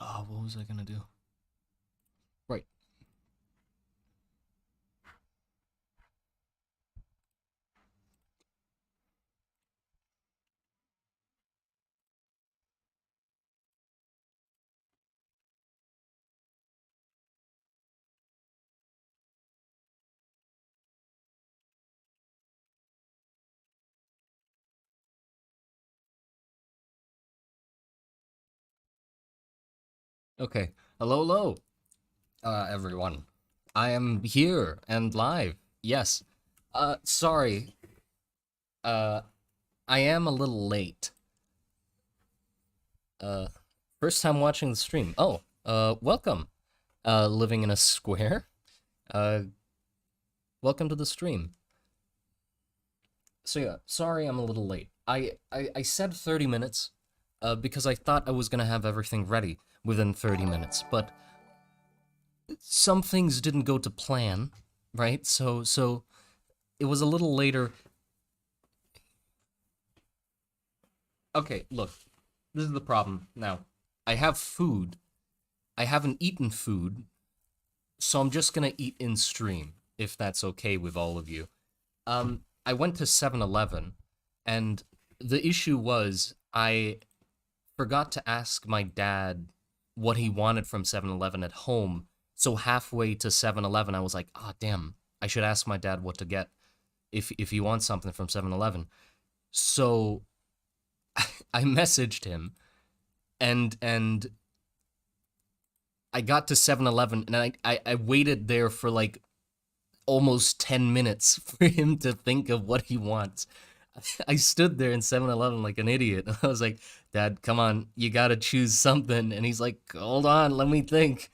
Oh, what was I gonna do? Right. Okay. Hello, hello, everyone. I am here and live. Yes. Sorry. Uh, I am a little late. Uh, First time watching the stream. Oh, welcome. Living in a square. Uh, Welcome to the stream. So yeah, sorry I'm a little late. I said 30 minutes, because I thought I was gonna have everything ready within 30 minutes, but some things didn't go to plan, right? So it was a little later. Okay, look, this is the problem now. I have food. I haven't eaten food, so I'm just gonna eat in stream, if that's okay with all of you. I went to 7-Eleven, and the issue was I forgot to ask my dad what he wanted from 7-Eleven at home. So halfway to 7-Eleven, I was like, ah, damn, I should ask my dad what to get if he wants something from 7-Eleven. So I messaged him, and I got to 7-Eleven, and I waited there for like almost 10 minutes for him to think of what he wants. I stood there in 7-Eleven like an idiot. I was like, Dad, come on, you gotta choose something. And he's like, hold on, let me think.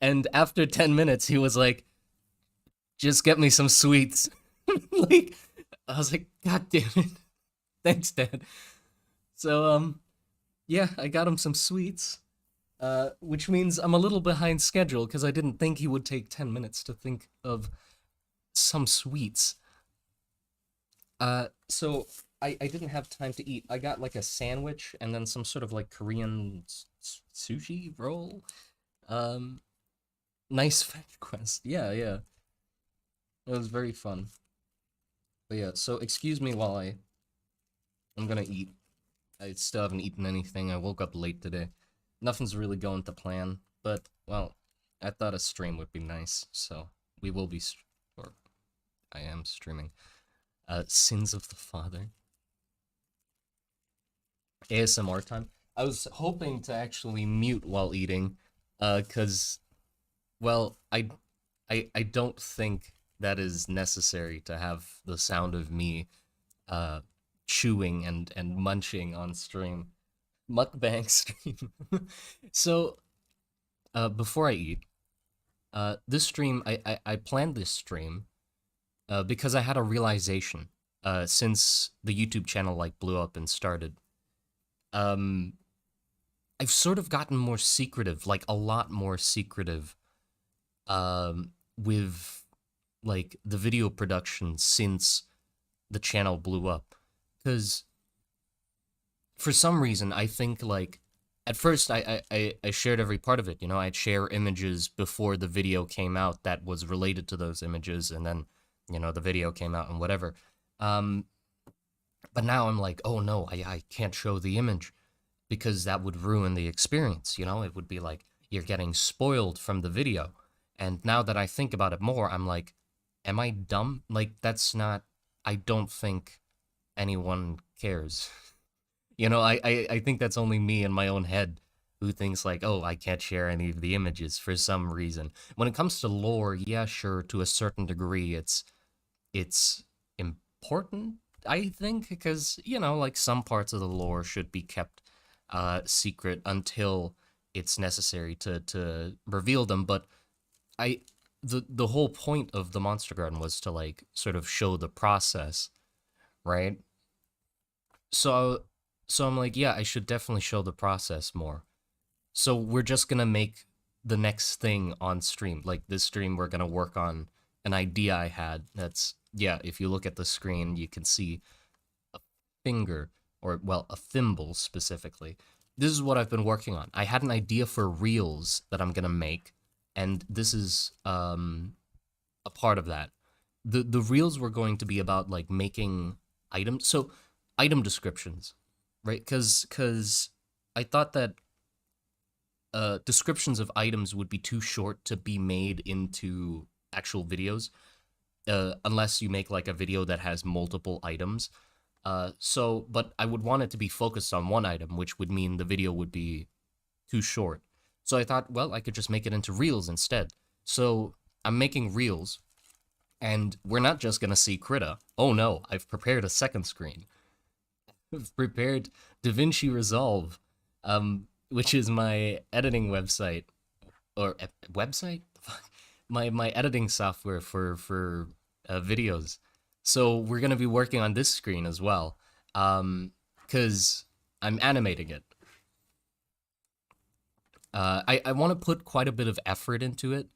And after 10 minutes, he was like, just get me some sweets. Like, I was like, God damn it. Thanks, Dad. So, yeah, I got him some sweets. Which means I'm a little behind schedule because I didn't think he would take 10 minutes to think of some sweets. So I didn't have time to eat. I got like a sandwich and then some sort of like Korean sushi roll. Um, Nice fetch quest. Yeah, yeah. It was very fun. But yeah, so excuse me while I'm gonna eat. I still haven't eaten anything. I woke up late today. Nothing's really going to plan, but well, I thought a stream would be nice, so we will be, or I am streaming. Sins of the Father. ASMR time. I was hoping to actually mute while eating, cause well, I don't think that is necessary to have the sound of me uh chewing and munching on stream. Mukbang stream. So, before I eat, this stream I planned this stream because I had a realization since the YouTube channel like blew up and started. Um I've sort of gotten more secretive, like a lot more secretive, with like the video production since the channel blew up. Because for some reason, I think like at first I shared every part of it. You know, I'd share images before the video came out that was related to those images, and then the video came out and whatever. Um, but now I'm like, oh no, I can't show the image because that would ruin the experience. You know, it would be like you're getting spoiled from the video. And now that I think about it more, I'm like, am I dumb? Like that's not. I don't think anyone cares. I think that's only me in my own head who thinks like, oh, I can't share any of the images for some reason. When it comes to lore, yeah, sure, to a certain degree, it's important, I think, because like some parts of the lore should be kept secret until it's necessary to reveal them. But I the whole point of the Monster Garden was to like sort of show the process, right? So so I'm like, yeah, I should definitely show the process more. So we're just gonna make the next thing on stream. Like this stream, we're gonna work on an idea I had. That's yeah. If you look at the screen, you can see a finger, or well, a thimble specifically. this is what I've been working on. I had an idea for reels that I'm gonna make, and this is a part of that. The reels were going to be about like making items, so item descriptions, right? Because I thought that descriptions of items would be too short to be made into actual videos, unless you make like a video that has multiple items. But I would want it to be focused on one item, which would mean the video would be too short. So I thought, well, I could just make it into reels instead. So I'm making reels, and we're not just gonna see Krita. Oh no, I've prepared a second screen. I've prepared DaVinci Resolve, which is my editing website or website. My editing software for videos. So we're gonna be working on this screen as well, because I'm animating it. I want to put quite a bit of effort into it,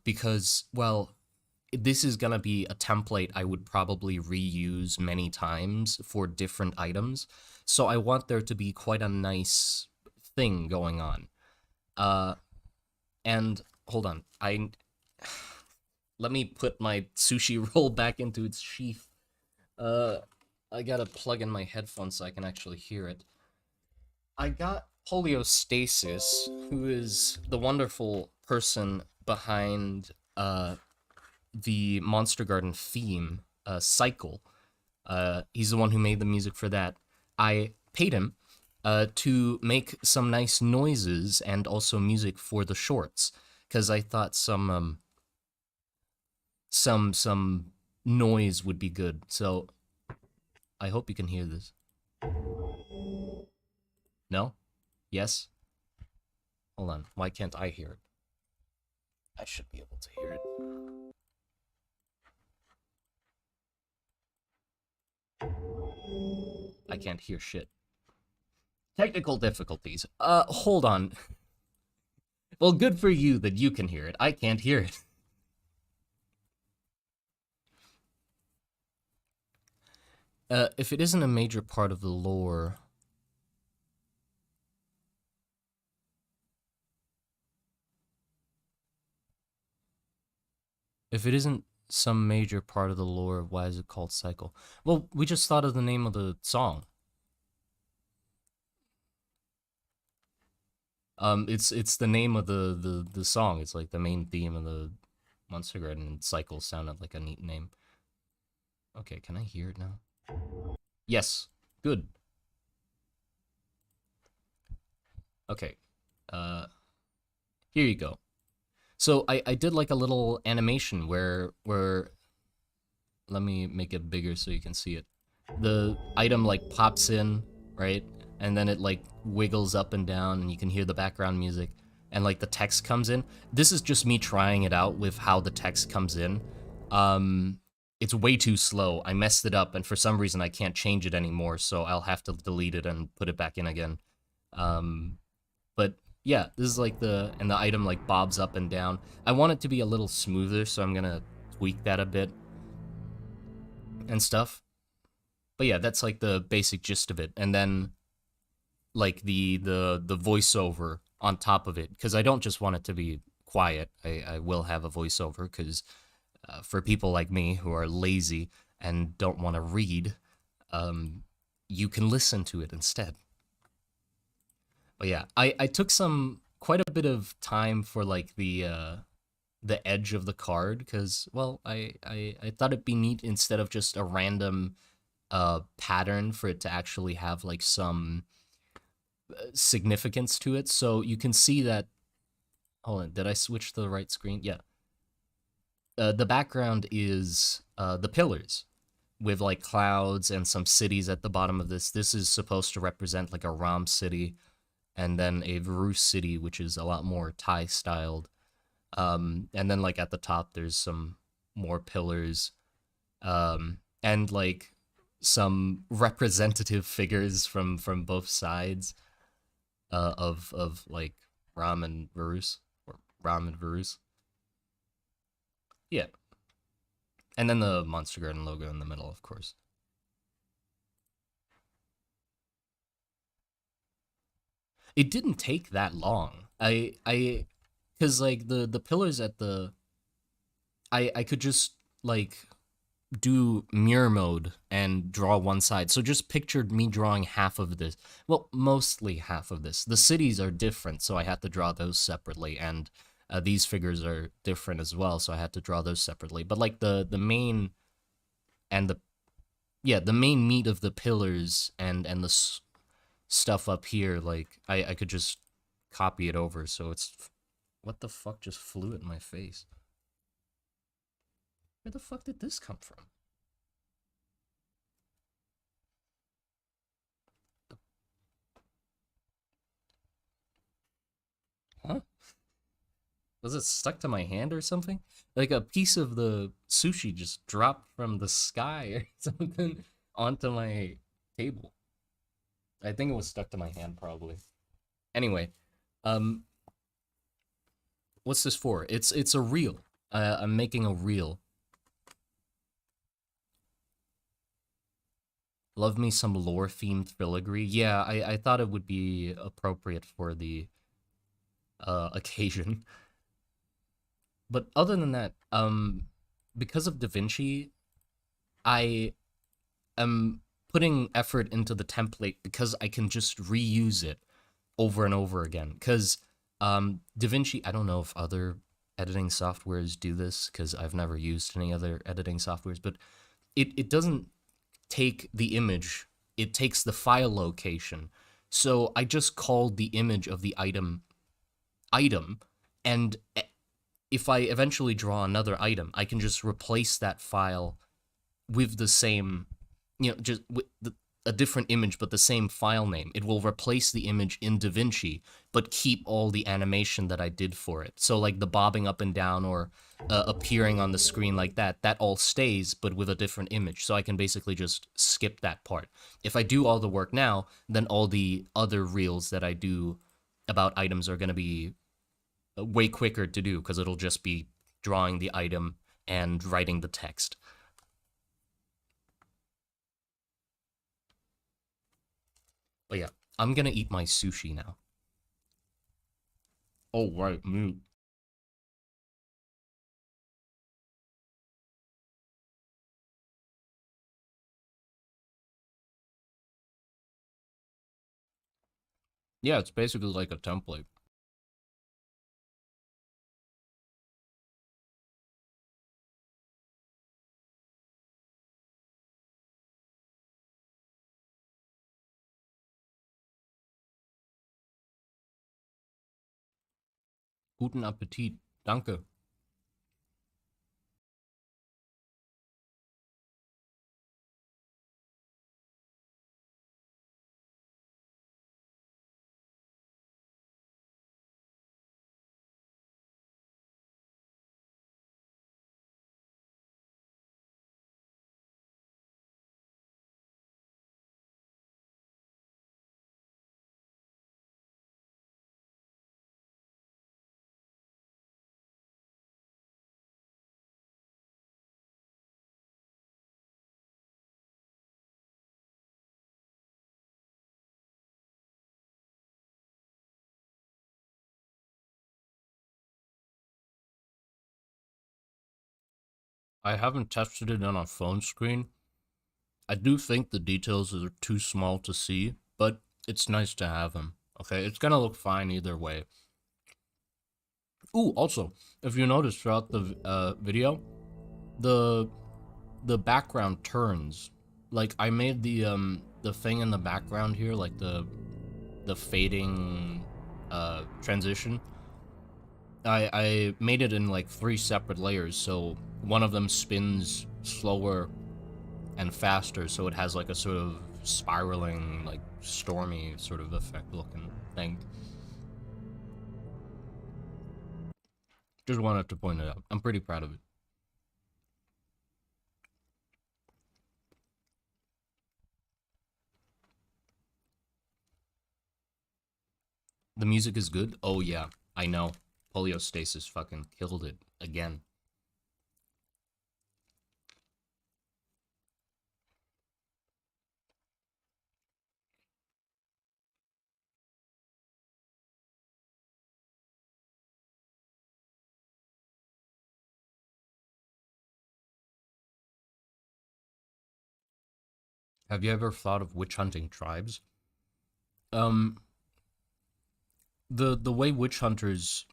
because, well, this is gonna be a template I would probably reuse many times for different items. So I want there to be quite a nice thing going on. Uh, and hold on, I let me put my sushi roll back into its sheath. Uh, I gotta plug in my headphones so I can actually hear it. I got Poliostasis, who is the wonderful person behind the Monster Garden theme, Cycle. He's the one who made the music for that. I paid him to make some nice noises and also music for the shorts, because I thought some noise would be good. So I hope you can hear this. No? Yes? Hold on. Why can't I hear it? I should be able to hear it. I can't hear shit. Technical difficulties. Hold on. Well, good for you that you can hear it. I can't hear it. If it isn't a major part of the lore... If it isn't some major part of the lore, why is it called Cycle? Well, we just thought of the name of the song. It's the name of the song. It's like the main theme of the Monster Garden, and Cycle sounded like a neat name. Okay, can I hear it now? Yes. Good. Okay. Uh, Here you go. So I did like a little animation where let me make it bigger so you can see it. The item like pops in, right? And then it like wiggles up and down, and you can hear the background music, and like the text comes in. This is just me trying it out with how the text comes in. It's way too slow. I messed it up, and for some reason I can't change it anymore, so I'll have to delete it and put it back in again. But yeah, this is like and the item like bobs up and down. I want it to be a little smoother, so I'm gonna tweak that a bit and stuff. But yeah, that's like the basic gist of it. And then like the voiceover on top of it, because I don't just want it to be quiet. I will have a voiceover, because for people like me who are lazy and don't want to read, you can listen to it instead. But yeah, I took some quite a bit of time for like the edge of the card, because, well, I thought it'd be neat instead of just a random pattern, for it to actually have like some significance to it. So you can see that. Hold on, did I switch to the right screen? Yeah. The background is the pillars with like clouds and some cities at the bottom of this. This is supposed to represent like a Ram city, and then a Varus city, which is a lot more Thai styled. And then like at the top, there's some more pillars, and like some representative figures from both sides of like Ram and Varus, or Ram and Varus. Yeah, and then the Monster Garden logo in the middle, of course. It didn't take that long. Cause like the pillars at the I could just like do mirror mode and draw one side. So just pictured me drawing half of this. Well, mostly half of this. The cities are different, so I had to draw those separately, and these figures are different as well, so I had to draw those separately. But like the main and the yeah the main meat of the pillars and the stuff up here, like I could just copy it over. So it's what the fuck just flew at my face? Where the fuck did this come from? Huh? Was it stuck to my hand or something? Like a piece of the sushi just dropped from the sky or something onto my table. I think it was stuck to my hand probably. Anyway, um what's this for? It's a reel. I'm making a reel. Love me some lore themed filigree. Yeah, I thought it would be appropriate for the occasion. But other than that, because of DaVinci, I am putting effort into the template because I can just reuse it over and over again. Because DaVinci, I don't know if other editing softwares do this because I've never used any other editing softwares, but it doesn't take the image, it takes the file location. So I just called the image of the item, and if I eventually draw another item, I can just replace that file with the same, just with a different image, but the same file name. It will replace the image in DaVinci, but keep all the animation that I did for it. So like the bobbing up and down or appearing on the screen like that all stays, but with a different image. So I can basically just skip that part. If I do all the work now, then all the other reels that I do about items are going to be way quicker to do because it'll just be drawing the item and writing the text. But yeah, I'm gonna eat my sushi now. Oh right, mute. Yeah, it's basically like a template. Guten Appetit. Danke. I haven't tested it on a phone screen. I do think the details are too small to see, but it's nice to have them. Okay, it's gonna look fine either way. Ooh, also, if you notice throughout the video, the the background turns. Like I made the thing in the background here, like the fading transition. I made it in like 3 separate layers, so one of them spins slower and faster, so it has like a sort of spiraling, like stormy sort of effect looking thing. Just wanted to point it out. I'm pretty proud of it. The music is good. Oh yeah, I know. Poliostasis fucking killed it again. Have you ever thought of witch hunting tribes? Um, the way witch hunters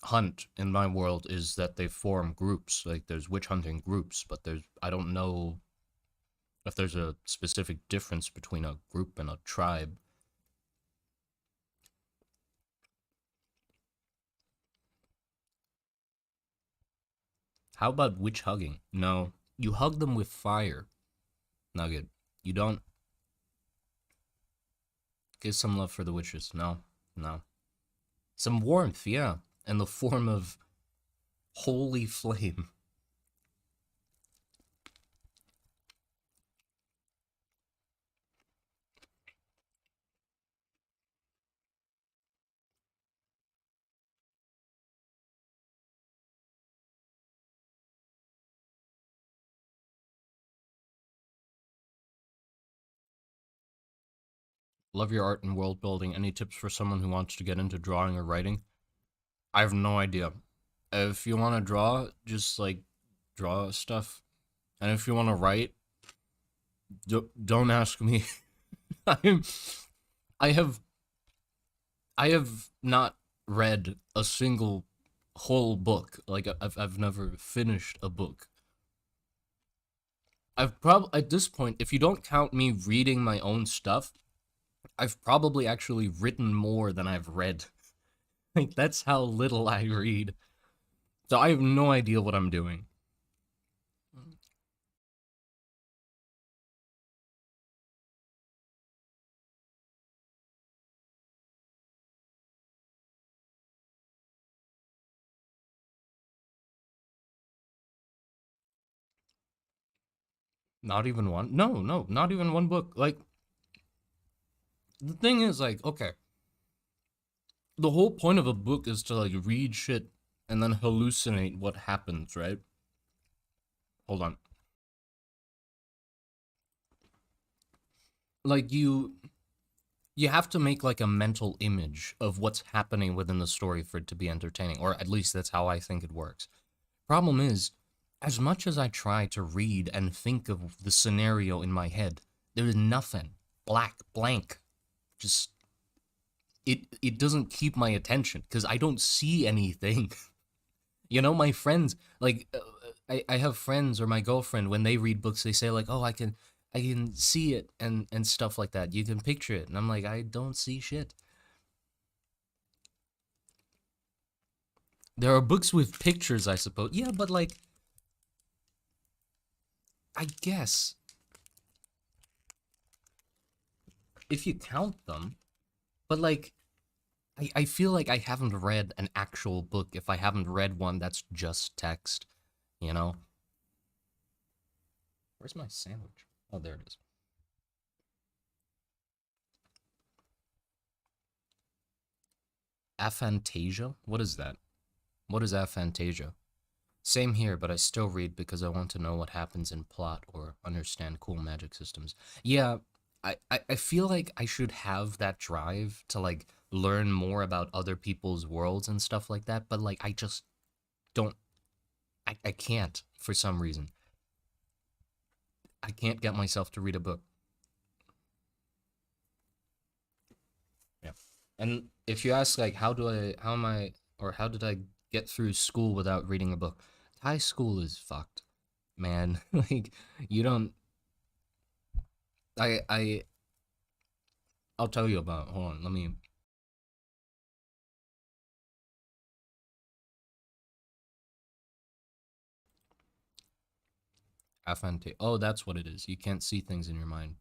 hunt in my world is that they form groups. Like there's witch hunting groups, but there's I don't know if there's a specific difference between a group and a tribe. How about witch hugging? No, you hug them with fire, Nugget. You don't give some love for the witches. No, no. Some warmth, yeah, in the form of holy flame. Love your art and world building. Any tips for someone who wants to get into drawing or writing? I have no idea. If you want to draw, just like draw stuff. And if you want to write, don't ask me. I'm, I have I have not read a single whole book. Like I've never finished a book. I've probably at this point, if you don't count me reading my own stuff, I've probably actually written more than I've read. Like that's how little I read. So I have no idea what I'm doing. Not even one. No, no, not even one book. Like the thing is like, okay, the whole point of a book is to like read shit and then hallucinate what happens, right? Hold on. Like you have to make like a mental image of what's happening within the story for it to be entertaining, or at least that's how I think it works. Problem is, as much as I try to read and think of the scenario in my head, there is nothing. Black, blank. Just it doesn't keep my attention because I don't see anything. You know, my friends like I have friends or my girlfriend when they read books they say like, "Oh, I can see it and stuff like that. You can picture it." And I'm like, "I don't see shit." There are books with pictures, I suppose. Yeah, but like I guess if you count them, but like I feel like I haven't read an actual book if I haven't read one that's just text, you know? Where's my sandwich? Oh, there it is. Aphantasia? What is that? What is aphantasia? Same here, but I still read because I want to know what happens in plot or understand cool magic systems. Yeah, I feel like I should have that drive to like learn more about other people's worlds and stuff like that, but like I just don't I can't for some reason. I can't get myself to read a book. Yeah. And if you ask like how am I or how did I get through school without reading a book? High school is fucked, man. Like you don't I I'll tell you about. Hold on, let me. Afante. Oh, that's what it is. You can't see things in your mind.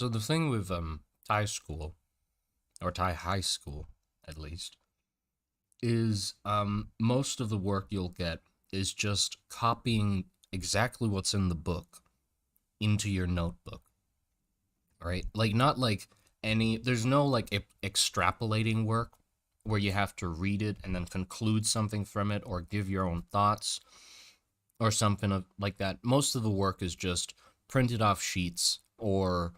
So the thing with Thai school or Thai high school at least is most of the work you'll get is just copying exactly what's in the book into your notebook, right? Like not like any there's no like extrapolating work where you have to read it and then conclude something from it or give your own thoughts or something like that. Most of the work is just printed off sheets or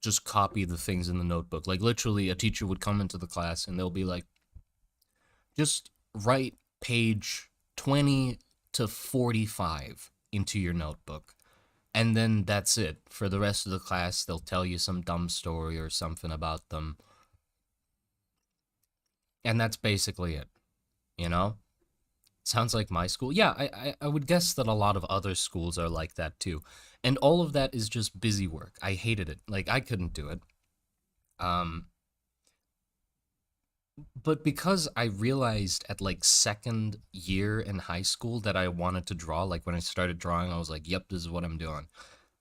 just copy the things in the notebook. Like literally a teacher would come into the class and they'll be like, just write page 20 to 45 into your notebook. And then that's it. For the rest of the class, they'll tell you some dumb story or something about them. And that's basically it, you know? Sounds like my school. Yeah, I would guess that a lot of other schools are like that too. And all of that is just busy work. I hated it. Like, I couldn't do it. Um, but because I realized at like second year in high school that I wanted to draw, like when I started drawing, I was like, yep, this is what I'm doing.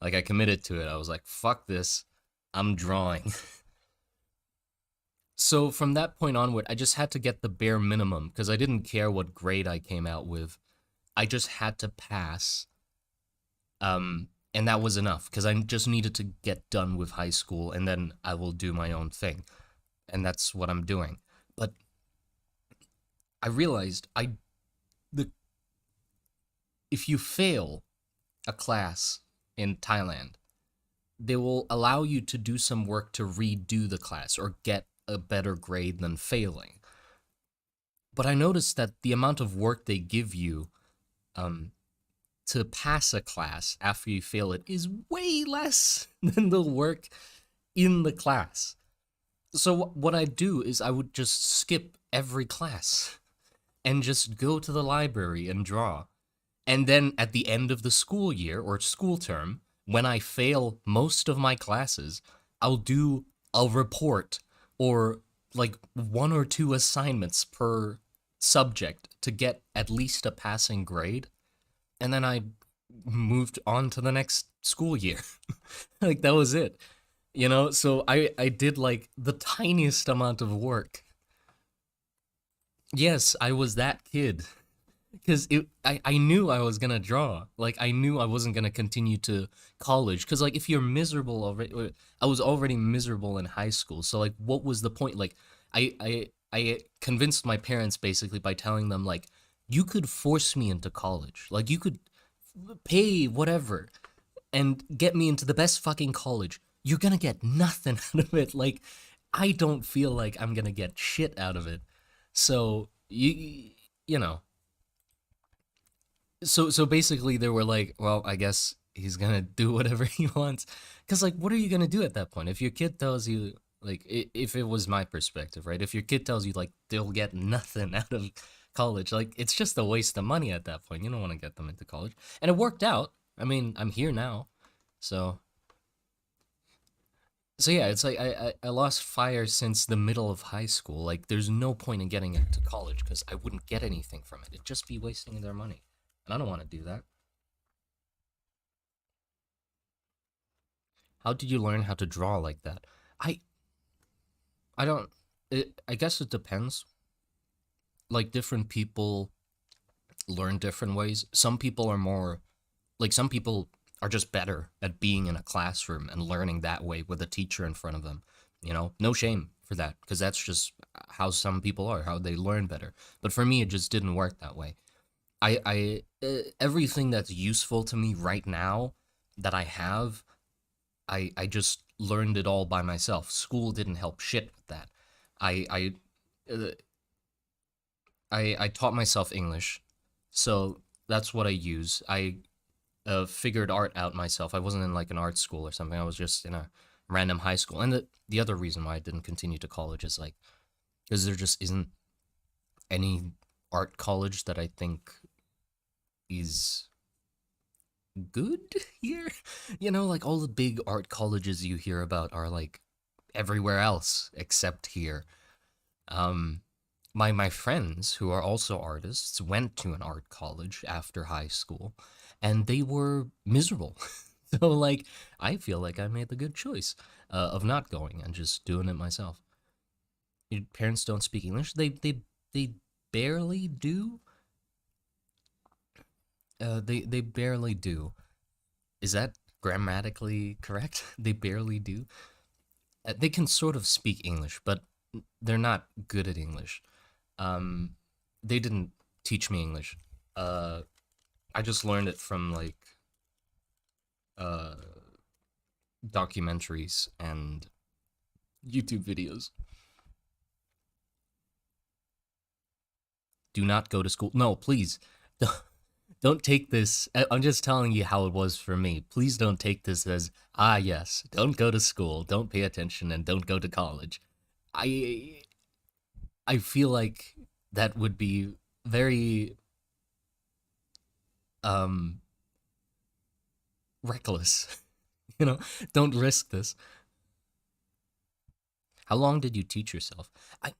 Like, I committed to it. I was like, fuck this. I'm drawing. So from that point onward, I just had to get the bare minimum because I didn't care what grade I came out with. I just had to pass. And that was enough because I just needed to get done with high school and then I will do my own thing. And that's what I'm doing. But I realized the if you fail a class in Thailand, they will allow you to do some work to redo the class or get a better grade than failing. But I noticed that the amount of work they give you um, to pass a class after you fail it is way less than the work in the class. So what I do is I would just skip every class and just go to the library and draw. And then at the end of the school year or school term, when I fail most of my classes, I'll do a report or like one or two assignments per subject to get at least a passing grade. And then I moved on to the next school year. Like that was it. You know, so I did like the tiniest amount of work. Yes, I was that kid. Because I knew I was gonna draw. Like I knew I wasn't gonna continue to college. Because like if you're miserable already, I was already miserable in high school. So like, what was the point? Like, I convinced my parents basically by telling them like, you could force me into college. Like you could pay whatever and get me into the best fucking college. You're gonna get nothing out of it. Like I don't feel like I'm gonna get shit out of it. So you know so basically they were like, well, I guess he's gonna do whatever he wants. Cause like, what are you gonna do at that point? If your kid tells you like, if it was my perspective, right? If your kid tells you like they'll get nothing out of college, like it's just a waste of money at that point. You don't want to get them into college, and it worked out. I mean, I'm here now, so so yeah, it's like I lost fire since the middle of high school. Like, there's no point in getting into college because I wouldn't get anything from it. It'd just be wasting their money, and I don't want to do that. How did you learn how to draw like that? I I don't. I guess it depends. Like different people learn different ways. Some people are more like some people are just better at being in a classroom and learning that way with a teacher in front of them. You know, no shame for that because that's just how some people are, how they learn better. But for me, it just didn't work that way. Everything that's useful to me right now that I have, I just learned it all by myself. School didn't help shit with that. I I uh, I taught myself English, so that's what I use. I figured art out myself. I wasn't in like an art school or something. I was just in a random high school. And the other reason why I didn't continue to college is like because there just isn't any art college that I think is good here. You know, like all the big art colleges you hear about are like everywhere else except here. Um, my friends who are also artists went to an art college after high school, and they were miserable. So like, I feel like I made the good choice of not going and just doing it myself. Your parents don't speak English. They barely do. They barely do. Is that grammatically correct? They barely do. They can sort of speak English, but they're not good at English. Um, they didn't teach me English. Uh, I just learned it from like uh, documentaries and YouTube videos. Do not go to school. No, please. Don't take this. I'm just telling you how it was for me. Please don't take this as, ah, yes, don't go to school, don't pay attention, and don't go to college. I I feel like that would be very um reckless. You know, don't risk this. How long did you teach yourself? I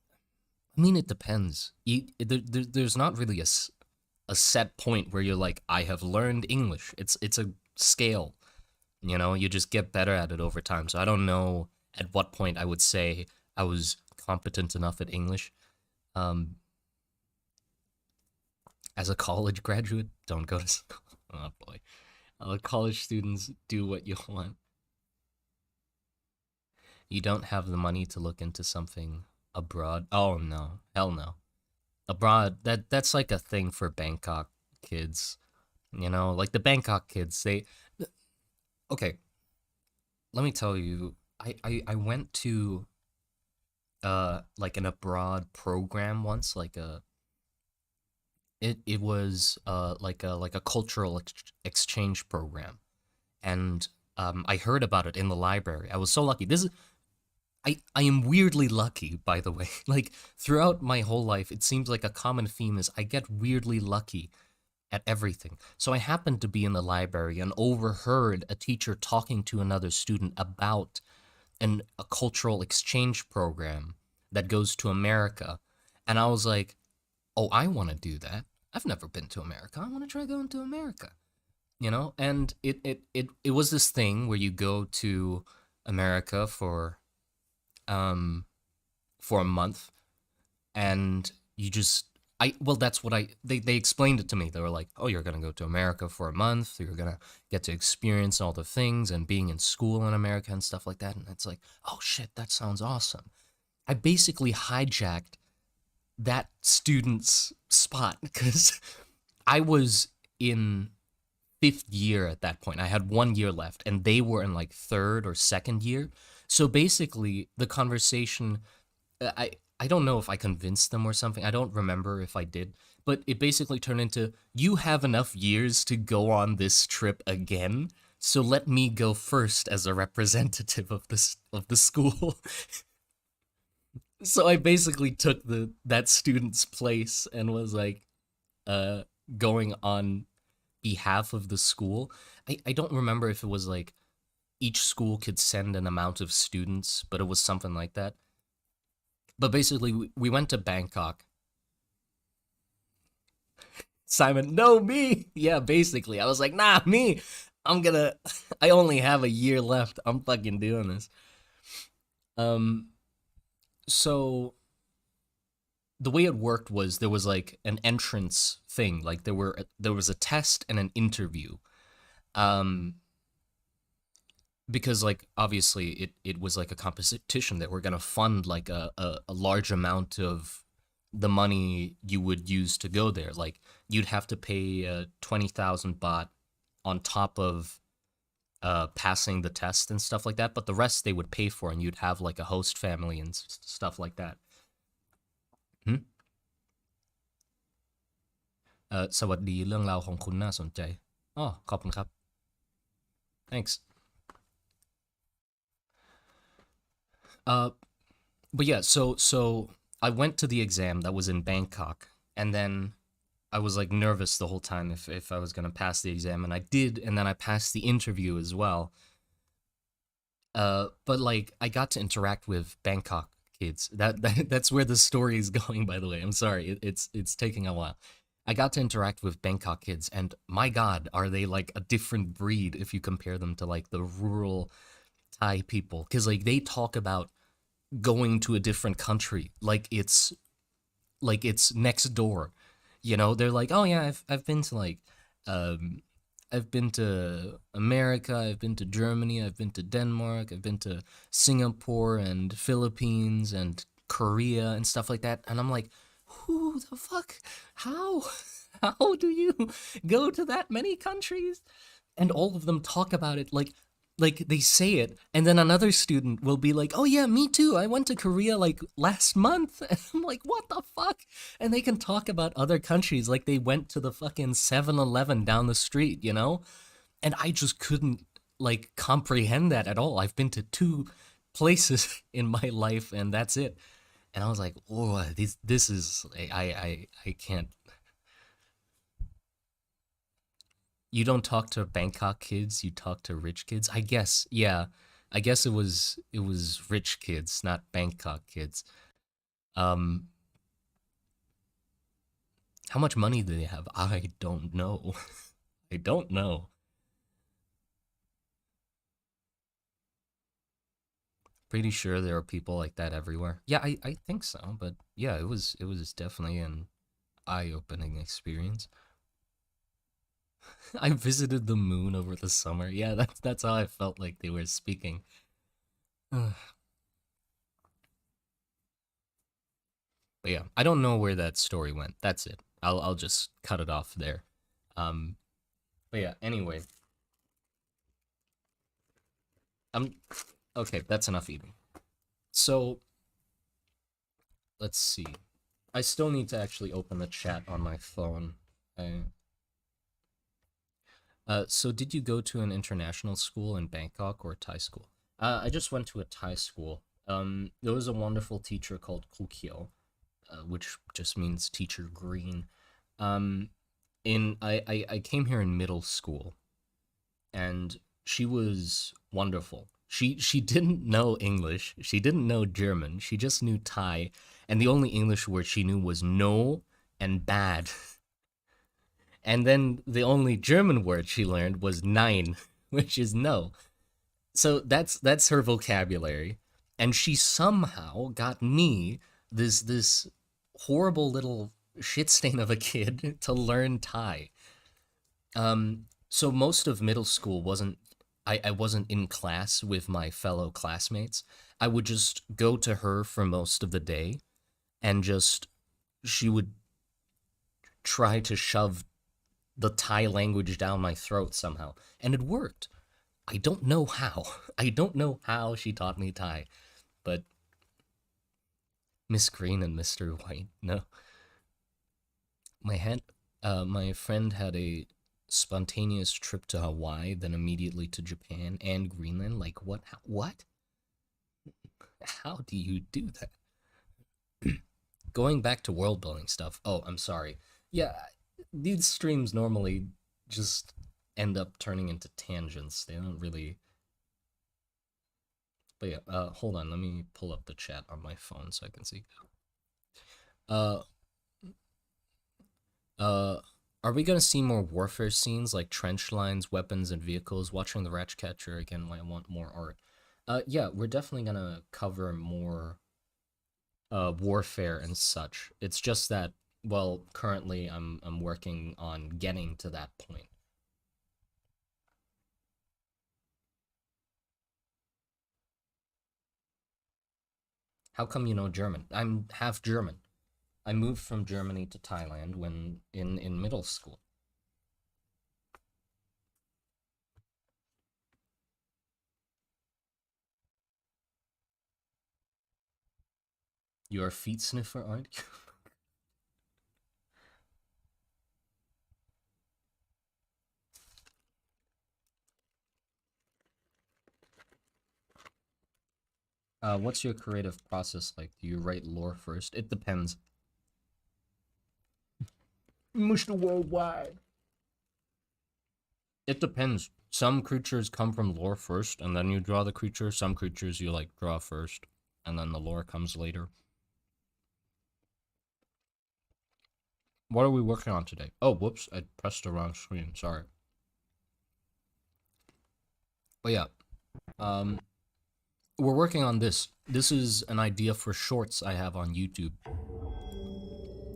mean, it depends. There's not really a set point where you're like, I have learned English. It's a scale. You know, you just get better at it over time. So I don't know at what point I would say I was competent enough at English. Um, as a college graduate, don't go to school. Oh boy, college students, do what you want. You don't have the money to look into something abroad. Oh no, hell no. Abroad, that's like a thing for Bangkok kids. You know, like the Bangkok kids. They okay. Let me tell you, I went to like an abroad program once, like a it was like a cultural exchange program, and I heard about it in the library. I was so lucky. This is I am weirdly lucky, by the way. Like throughout my whole life, it seems like a common theme is I get weirdly lucky at everything. So I happened to be in the library and overheard a teacher talking to another student about a cultural exchange program that goes to America. And I was like, "Oh, I want to do that. I've never been to America. I want to try going to America." You know? And it was this thing where you go to America um for a month, and you just I well that's what they explained it to me. They were like, "Oh, you're going to go to America for a month. You're going to get to experience all the things and being in school in America and stuff like that." And it's like, "Oh shit, that sounds awesome." I basically hijacked that student's spot because I was in fifth year at that point. I had 1 year left, and they were in like third or second year. So basically, the conversation, I don't know if I convinced them or something. I don't remember if I did, but it basically turned into, you have enough years to go on this trip again, so let me go first as a representative of the school. So I basically took the that student's place and was like uh going on behalf of the school. I don't remember if it was like each school could send an amount of students, but it was something like that. But basically, we went to Bangkok. Simon, no, me. Yeah, basically. I was like, nah, me. I'm gonna, I only have a year left. I'm fucking doing this. Um, so the way it worked was there was like an entrance thing. Like there was a test and an interview. Um, because like obviously it was like a competition that we're gonna fund like a large amount of the money you would use to go there. Like you'd have to pay 20,000 baht on top of passing the test and stuff like that, but the rest they would pay for, and you'd have like a host family and stuff like that. Hmm? สวัสดีเรื่องราวของคุณน่าสนใจอ๋อขอบคุณครับ thanks. Uh, but yeah, so I went to the exam that was in Bangkok, and then I was like nervous the whole time if I was gonna pass the exam, and I did, and then I passed the interview as well. But like I got to interact with Bangkok kids. That's where the story is going. By the way, I'm sorry, it's taking a while. I got to interact with Bangkok kids, and my God, are they like a different breed if you compare them to like the rural Thai people? Because like they talk about going to a different country like it's next door. You know, they're like, oh yeah, I've been to like, um, I've been to America, I've been to Germany, I've been to Denmark, I've been to Singapore and Philippines and Korea and stuff like that. And I'm like, who the fuck? How? How do you go to that many countries? And all of them talk about it like they say it, and then another student will be like, oh yeah, me too, I went to Korea like last month. And I'm like, what the fuck? And they can talk about other countries like they went to the fucking 7-Eleven down the street, you know? And I just couldn't like comprehend that at all. I've been to two places in my life and that's it. And I was like, oh, this is I can't. You don't talk to Bangkok kids, you talk to rich kids. I guess, yeah. I guess it was rich kids, not Bangkok kids. Um how much money do they have? I don't know. I don't know. Pretty sure there are people like that everywhere. Yeah, I think so, but yeah, it was definitely an eye-opening experience. I visited the moon over the summer. Yeah, that's how I felt like they were speaking. But yeah, I don't know where that story went. That's it. I'll just cut it off there. Um, but yeah, anyway, I'm okay. That's enough eating. So let's see. I still need to actually open the chat on my phone. I, so did you go to an international school in Bangkok or Thai school? I just went to a Thai school. There was a wonderful teacher called Kukyo, which just means teacher green. Um, I came here in middle school, and she was wonderful. She didn't know English. She didn't know German. She just knew Thai, and the only English word she knew was no and bad. And then the only German word she learned was nein, which is no. So that's her vocabulary. And she somehow got me, this horrible little shit stain of a kid, to learn Thai. So most of middle school wasn't I wasn't in class with my fellow classmates. I would just go to her for most of the day and just she would try to shove the Thai language down my throat somehow. And it worked. I don't know how. I don't know how she taught me Thai, but Miss Green and Mr. White, no. My friend had a spontaneous trip to Hawaii, then immediately to Japan and Greenland. Like what? What? How do you do that? Going back to world building stuff. Oh, I'm sorry. Yeah, these streams normally just end up turning into tangents. They don't really. But yeah, hold on. Let me pull up the chat on my phone so I can see. Uh, Uh, are we gonna see more warfare scenes like trench lines, weapons, and vehicles? Watching the Ratchcatcher again, I want more art. Yeah, we're definitely gonna cover more warfare and such. It's just that, well, currently I'm working on getting to that point. How come you know German? I'm half German. I moved from Germany to Thailand when in middle school. You're a feet sniffer, aren't you? What's your creative process like? Do you write lore first? It depends. Mr. Worldwide. It depends. Some creatures come from lore first, and then you draw the creature. Some creatures you like draw first, and then the lore comes later. What are we working on today? Oh, whoops, I pressed the wrong screen. Sorry. But yeah, um, we're working on this. This is an idea for shorts I have on YouTube.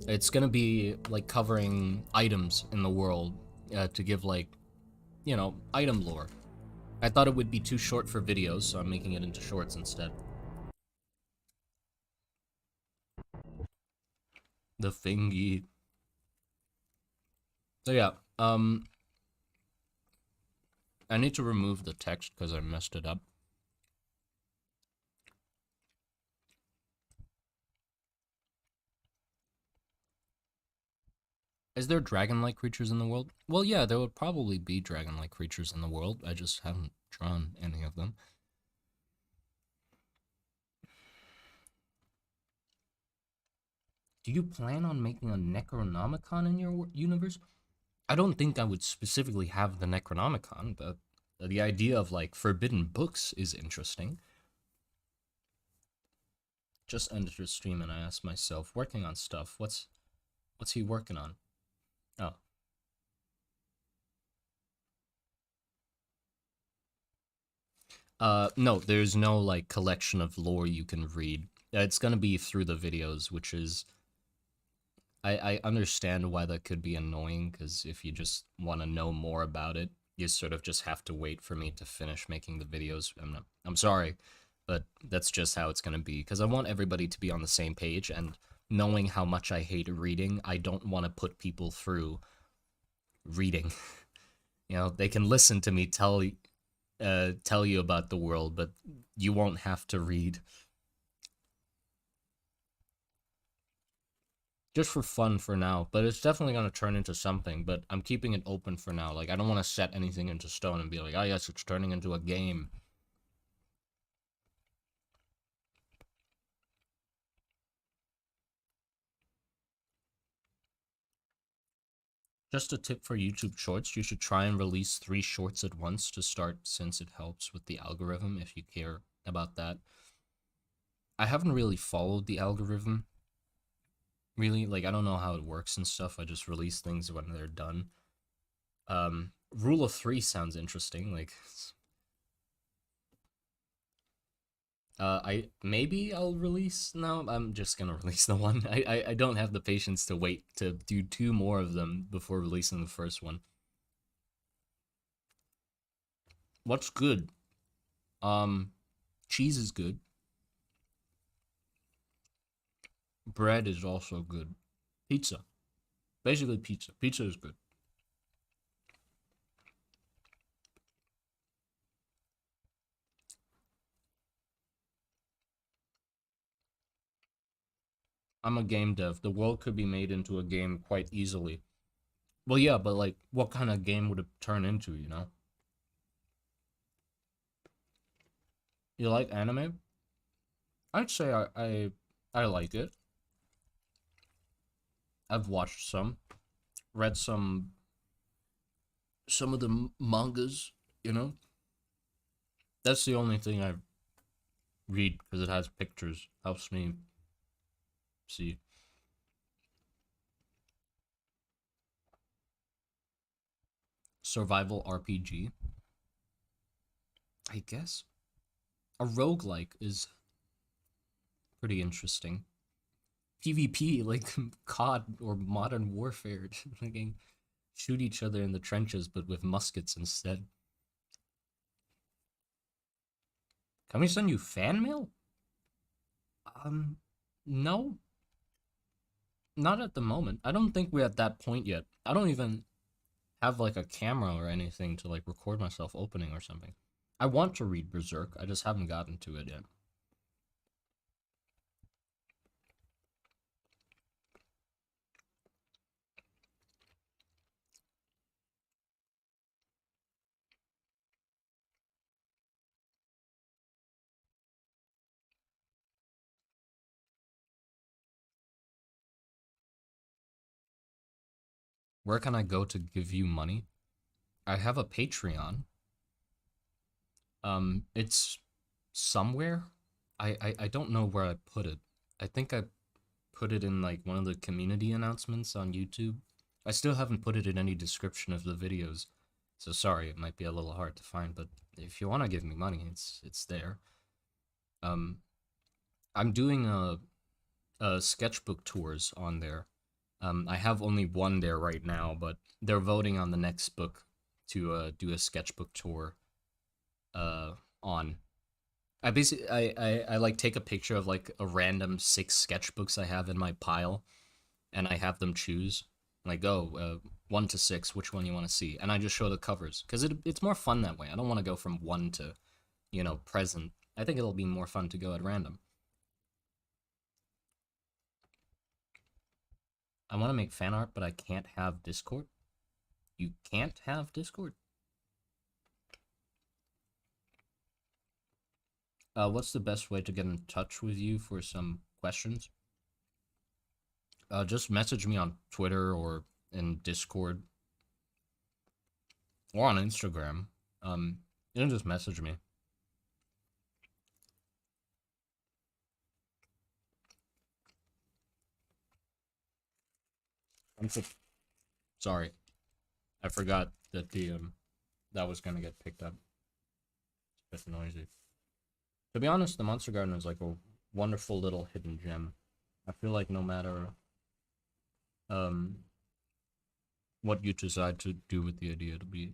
It's gonna be like covering items in the world to give like, item lore. I thought it would be too short for videos, so I'm making it into shorts instead. The thingy. So yeah, I need to remove the text because I messed it up. Is there dragon-like creatures in the world? Well, yeah, there would probably be dragon-like creatures in the world. I just haven't drawn any of them. Do you plan on making a Necronomicon in your universe? I don't think I would specifically have the Necronomicon, but the idea of like forbidden books is interesting. Just ended the stream and I asked myself, working on stuff. What's he working on? Oh. No, there's no like collection of lore you can read. It's gonna be through the videos, which is I understand why that could be annoying, because if you just want to know more about it, you sort of just have to wait for me to finish making the videos. I'm sorry, but that's just how it's gonna be, because I want everybody to be on the same page, and knowing how much I hate reading, I don't want to put people through reading. They can listen to me tell you about the world, but you won't have to read. Just for fun for now, but it's definitely going to turn into something, but I'm keeping it open for now. Like, I don't want to set anything into stone and be like, oh yes, it's turning into a game. Just a tip for YouTube Shorts, you should try and release 3 shorts at once to start, since it helps with the algorithm if you care about that. I haven't really followed the algorithm, really. Like, I don't know how it works and stuff. I just release things when they're done. Rule of 3 sounds interesting. Like, maybe I'll release. No, I'm just gonna release the one. I don't have the patience to wait to do 2 more of them before releasing the first one. What's good? Cheese is good. Bread is also good. Pizza. Basically pizza. Pizza is good. I'm a game dev. The world could be made into a game quite easily. Well, yeah, but like, what kind of game would it turn into, you know? You like anime? I'd say I like it. I've watched some, read some of the mangas, you know? That's the only thing I read, because it has pictures. Helps me see. Survival RPG, I guess. A roguelike is pretty interesting. PvP, like COD or Modern Warfare, like shoot each other in the trenches, but with muskets instead. Can we send you fan mail? Um, no, not at the moment. I don't think we're at that point yet. I don't even have like a camera or anything to like record myself opening or something. I want to read Berserk, I just haven't gotten to it yet. Where can I go to give you money? I have a Patreon. It's somewhere. I don't know where I put it. I think I put it in like one of the community announcements on YouTube. I still haven't put it in any description of the videos. So sorry, it might be a little hard to find, but if you want to give me money, it's there. Um I'm doing a sketchbook tours on there. I have only one there right now, but they're voting on the next book to do a sketchbook tour uh on. I like take a picture of like a random 6 sketchbooks I have in my pile, and I have them choose. Like, oh, 1 to 6, which one you want to see, and I just show the covers because it's more fun that way. I don't want to go from one to, present. I think it'll be more fun to go at random. I want to make fan art, but I can't have Discord. You can't have Discord. What's the best way to get in touch with you for some questions? Just message me on Twitter or in Discord or on Instagram. You can just message me. I'm so sorry. I forgot that the that was gonna get picked up. It's a bit noisy. To be honest, the Monster Garden is like a wonderful little hidden gem. I feel like no matter um what you decide to do with the idea, it'll be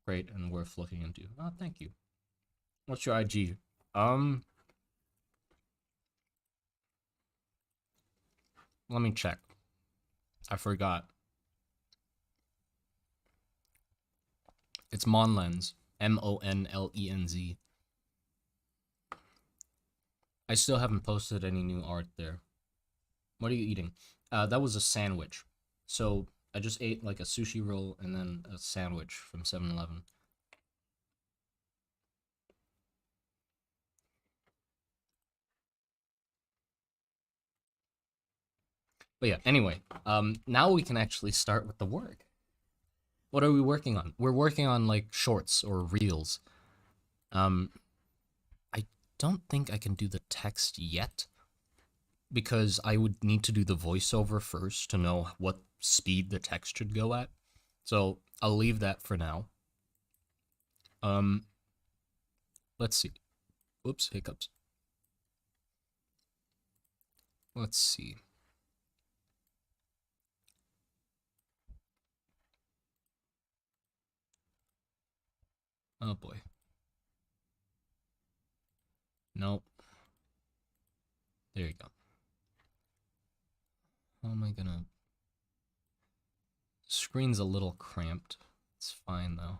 great and worth looking into. Oh, thank you. What's your IG? Let me check. I forgot. It's Monlenz. Monlenz. I still haven't posted any new art there. What are you eating? That was a sandwich. So I just ate like a sushi roll and then a sandwich from 7-Eleven. But yeah, anyway, now we can actually start with the work. What are we working on? We're working on like shorts or reels. Um, I don't think I can do the text yet because I would need to do the voiceover first to know what speed the text should go at. So I'll leave that for now. Um, let's see. Whoops, hiccups. Let's see. Oh boy. Nope. There you go. How am I gonna... Screen's a little cramped. It's fine though.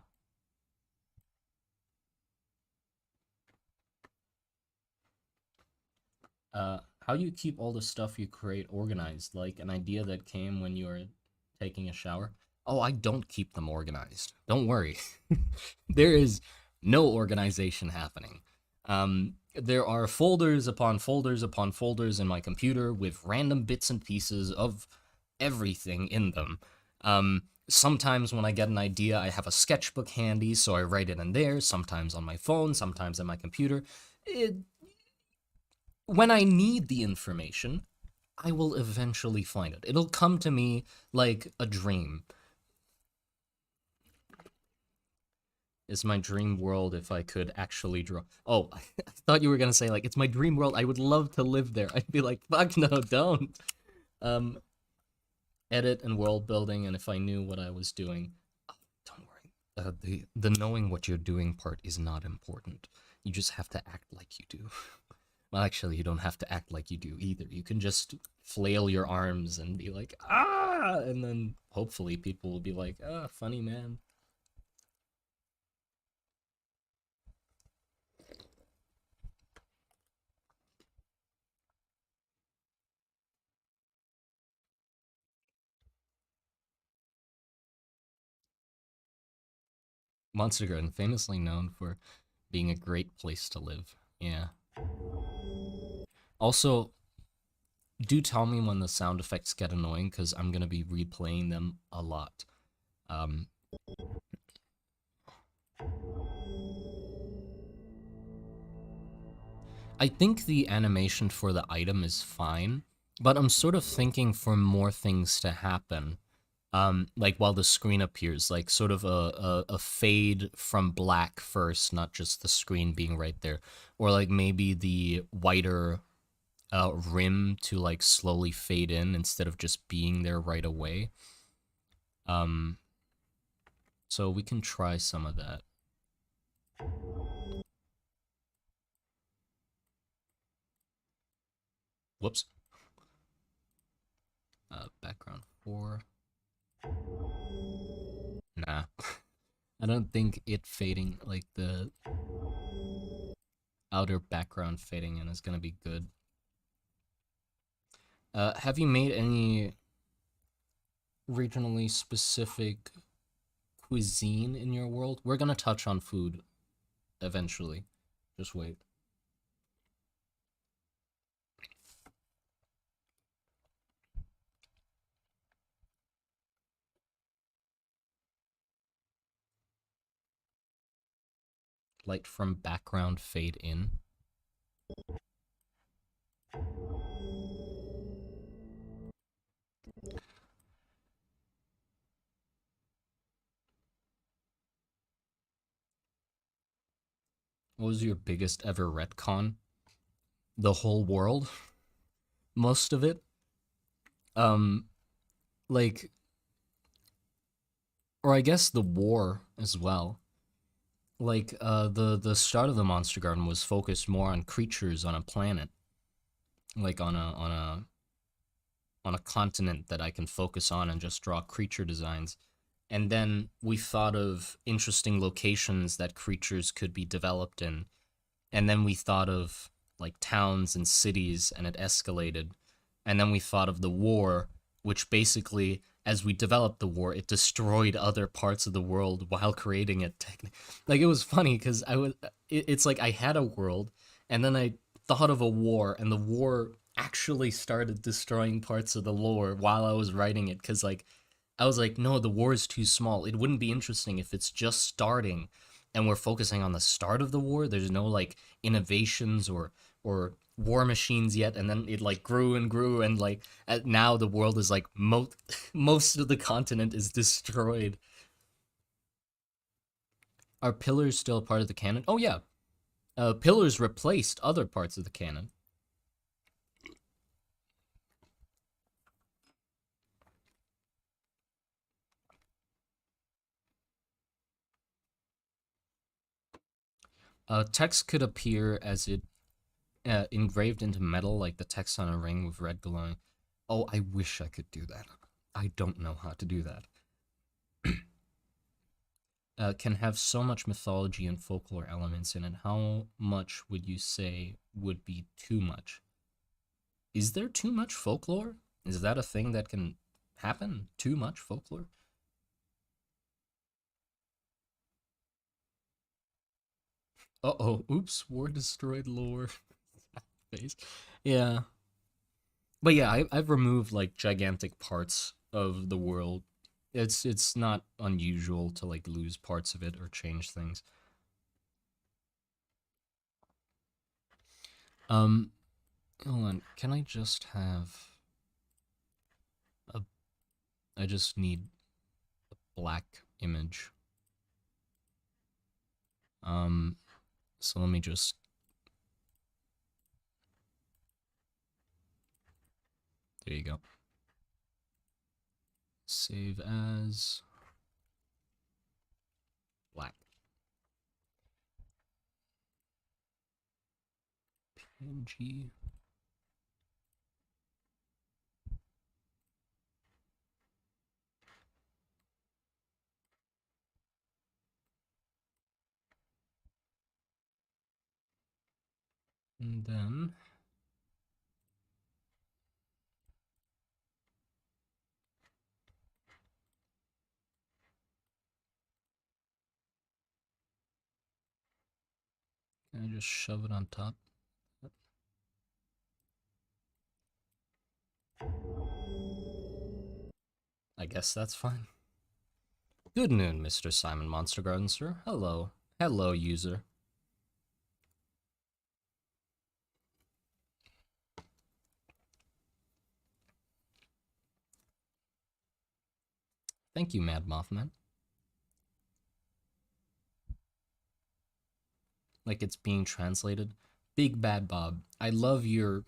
How do you keep all the stuff you create organized? Like an idea that came when you were taking a shower? Oh, I don't keep them organized. Don't worry. There is no organization happening. There are folders upon folders upon folders in my computer with random bits and pieces of everything in them. Sometimes when I get an idea, I have a sketchbook handy, so I write it in there, sometimes on my phone, sometimes on my computer. When I need the information, I will eventually find it. It'll come to me like a dream. It's my dream world if I could actually draw. Oh, I thought you were gonna say like it's my dream world. I would love to live there. I'd be like, fuck no, don't. Edit and world building, and if I knew what I was doing, oh, don't worry. The knowing what you're doing part is not important. You just have to act like you do. Well, actually, you don't have to act like you do either. You can just flail your arms and be like, ah, and then hopefully people will be like, ah, funny man. Monster Garden, famously known for being a great place to live. Yeah. Also, do tell me when the sound effects get annoying, because I'm going to be replaying them a lot. I think the animation for the item is fine. But I'm sort of thinking for more things to happen. Like while the screen appears, like sort of a fade from black first, not just the screen being right there. Or like maybe the whiter rim to like slowly fade in instead of just being there right away. Um, so we can try some of that. Whoops. Background 4. Nah. I don't think it fading, like the outer background fading in is gonna be good. Have you made any regionally specific cuisine in your world? We're gonna touch on food eventually. Just wait. Light from background fade in. What was your biggest ever retcon? The whole world? Most of it? Um, like, or I guess the war as well. Like, the start of the Monster Garden was focused more on creatures on a planet, like on a continent that I can focus on and just draw creature designs. And then we thought of interesting locations that creatures could be developed in. And then we thought of like towns and cities, and it escalated. And then we thought of the war, which basically, as we developed the war, it destroyed other parts of the world while creating it. Like it was funny because it's like I had a world, and then I thought of a war, and the war actually started destroying parts of the lore while I was writing it. Because like I was like, no, the war is too small. It wouldn't be interesting if it's just starting and we're focusing on the start of the war. There's no like innovations or war machines yet, and then it like grew and grew, and like now the world is like most of the continent is destroyed. Are pillars still part of the canon? Oh yeah, pillars replaced other parts of the canon. Text could appear as it engraved into metal, like the text on a ring with red glowing. Oh, I wish I could do that. I don't know how to do that. Can have so much mythology and folklore elements in it. How much would you say would be too much? Is there too much folklore? Is that a thing that can happen? Too much folklore? Uh oh, oops, war destroyed lore. Face. Yeah. But yeah, I've removed like gigantic parts of the world. It's not unusual to like lose parts of it or change things. Um, hold on. Can I just have a? I just need a black image. Um, so let me just. There you go. Save as black. PNG. And then I just shove it on top. I guess that's fine. Good noon, Mr. Simon Monster Garden, sir. Hello. Hello, user. Thank you, Mad Mothman. Like it's being translated. Big Bad Bob, I love your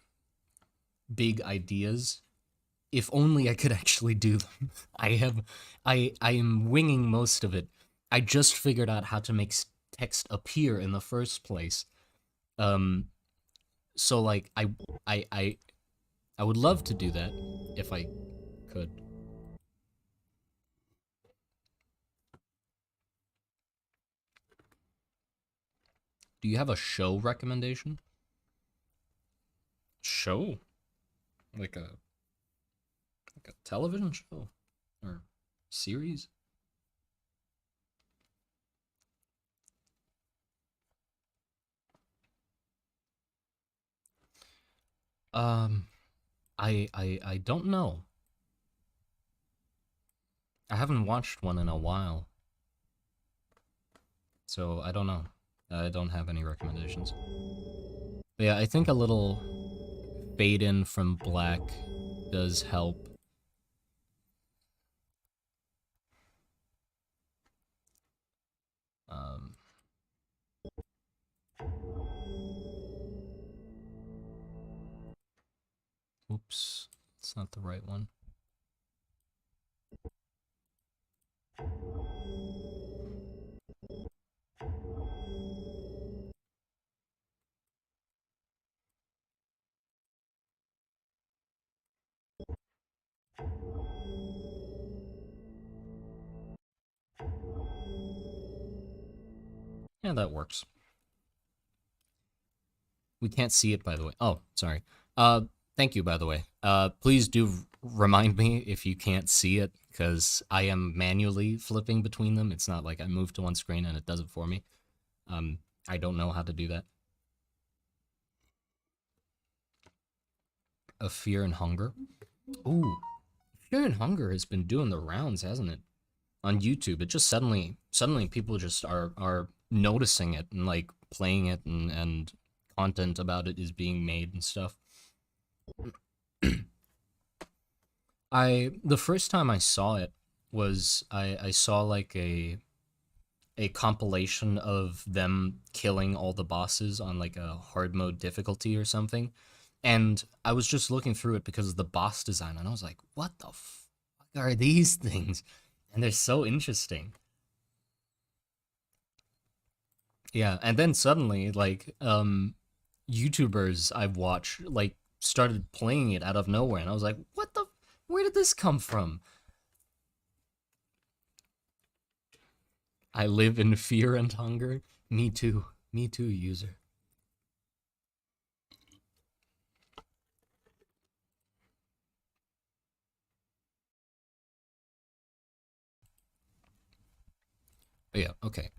big ideas. If only I could actually do them. I am winging most of it. I just figured out how to make text appear in the first place. Um, so like I I I would love to do that if I could. Do you have a show recommendation? Show? Like a television show or series? Um I don't know. I haven't watched one in a while. So I don't know. I don't have any recommendations. But yeah, I think a little fade in from black does help. Um, oops, it's not the right one. Yeah, that works. We can't see it, by the way. Oh, sorry. Thank you, by the way. Please do remind me if you can't see it, because I am manually flipping between them. It's not like I move to one screen and it does it for me. I don't know how to do that. Of Fear and Hunger. Ooh, Fear and Hunger has been doing the rounds, hasn't it? On YouTube, it just suddenly people just are noticing it and like playing it and content about it is being made and stuff. The first time I saw it was I saw like a compilation of them killing all the bosses on like a hard mode difficulty or something. And I was just looking through it because of the boss design and I was like, what the fuck are these things? And they're so interesting. Yeah, and then suddenly like YouTubers I've watched like started playing it out of nowhere and I was like, what the where did this come from? I live in fear and hunger. Me too. Me too, user. But yeah, okay.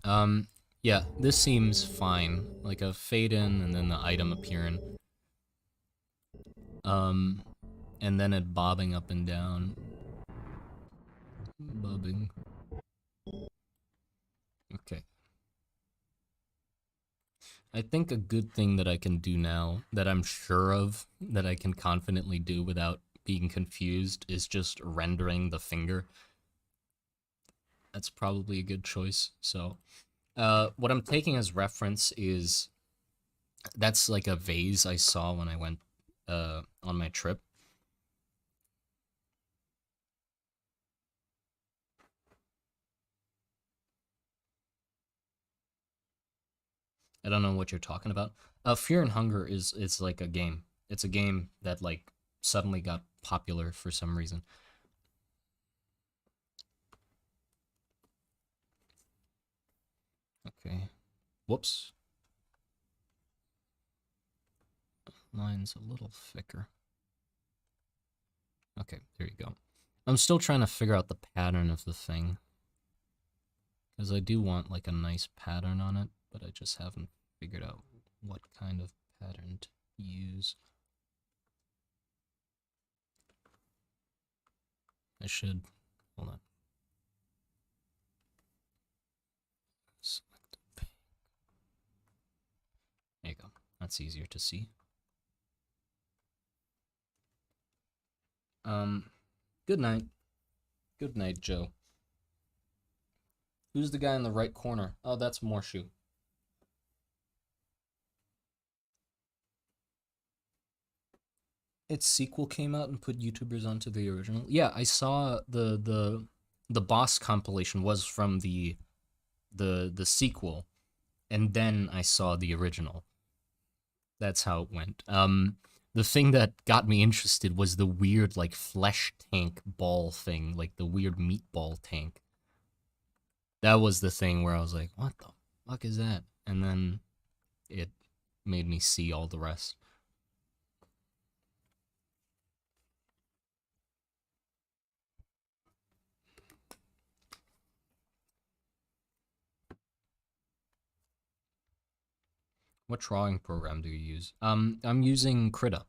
Yeah, this seems fine. Like a fade in and then the item appearing. Um, and then it bobbing up and down. Bobbing. Okay. I think a good thing that I can do now, that I'm sure of, that I can confidently do without being confused, is just rendering the finger. That's probably a good choice. So, what I'm taking as reference is that's like a vase I saw when I went on my trip. I don't know what you're talking about. Fear and Hunger is like a game. It's a game that like suddenly got popular for some reason. Okay. Whoops. Line's a little thicker. Okay, there you go. I'm still trying to figure out the pattern of the thing. Because I do want like a nice pattern on it, but I just haven't figured out what kind of pattern to use. I should, hold on. Select pink. There you go. That's easier to see. Good night. Good night, Joe. Who's the guy in the right corner? Oh, that's Morshu. Its sequel came out and put YouTubers onto the original. Yeah, I saw the boss compilation was from the sequel, and then I saw the original. That's how it went. The thing that got me interested was the weird like flesh tank ball thing, like the weird meatball tank. That was the thing where I was like, "What the fuck is that?" And then it made me see all the rest. What drawing program do you use? I'm using Krita.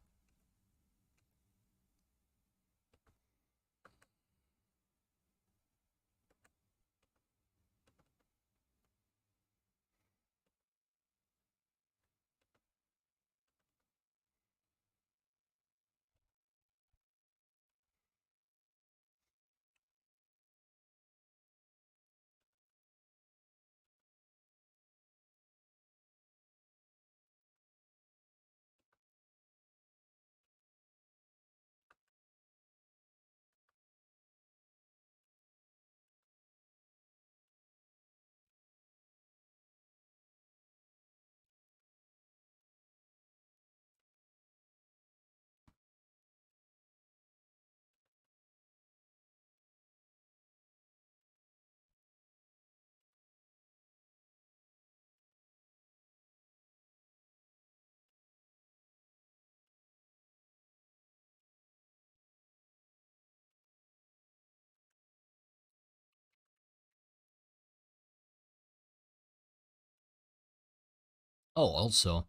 Oh, also,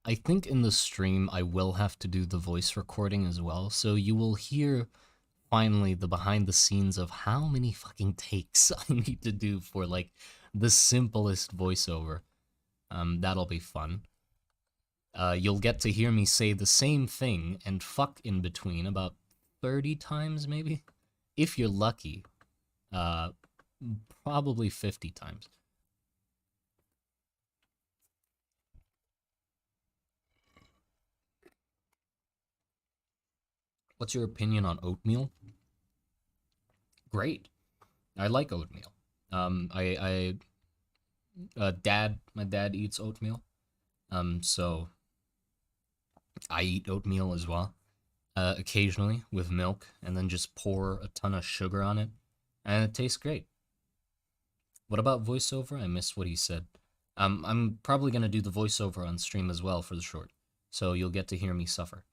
I think in the stream I will have to do the voice recording as well, so you will hear finally the behind the scenes of how many fucking takes I need to do for like the simplest voiceover. That'll be fun. You'll get to hear me say the same thing and fuck in between about 30 times maybe, if you're lucky. Uh, Probably 50 times. What's your opinion on oatmeal? Great. I like oatmeal. My dad eats oatmeal. So I eat oatmeal as well. Occasionally with milk, and then just pour a ton of sugar on it, and it tastes great. What about voiceover? I missed what he said. I'm probably gonna do the voiceover on stream as well for the short, so you'll get to hear me suffer.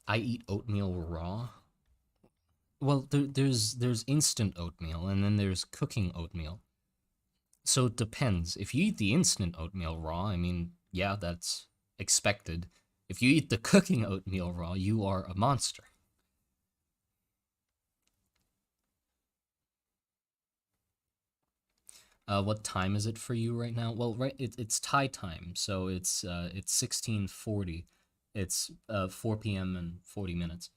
I eat oatmeal raw. Well, there's instant oatmeal, and then there's cooking oatmeal. So it depends. If you eat the instant oatmeal raw, I mean, yeah, that's expected. If you eat the cooking oatmeal raw, you are a monster. What time is it for you right now? Well, it's Thai time, so it's 16:40. It's 4 p.m. and 40 minutes.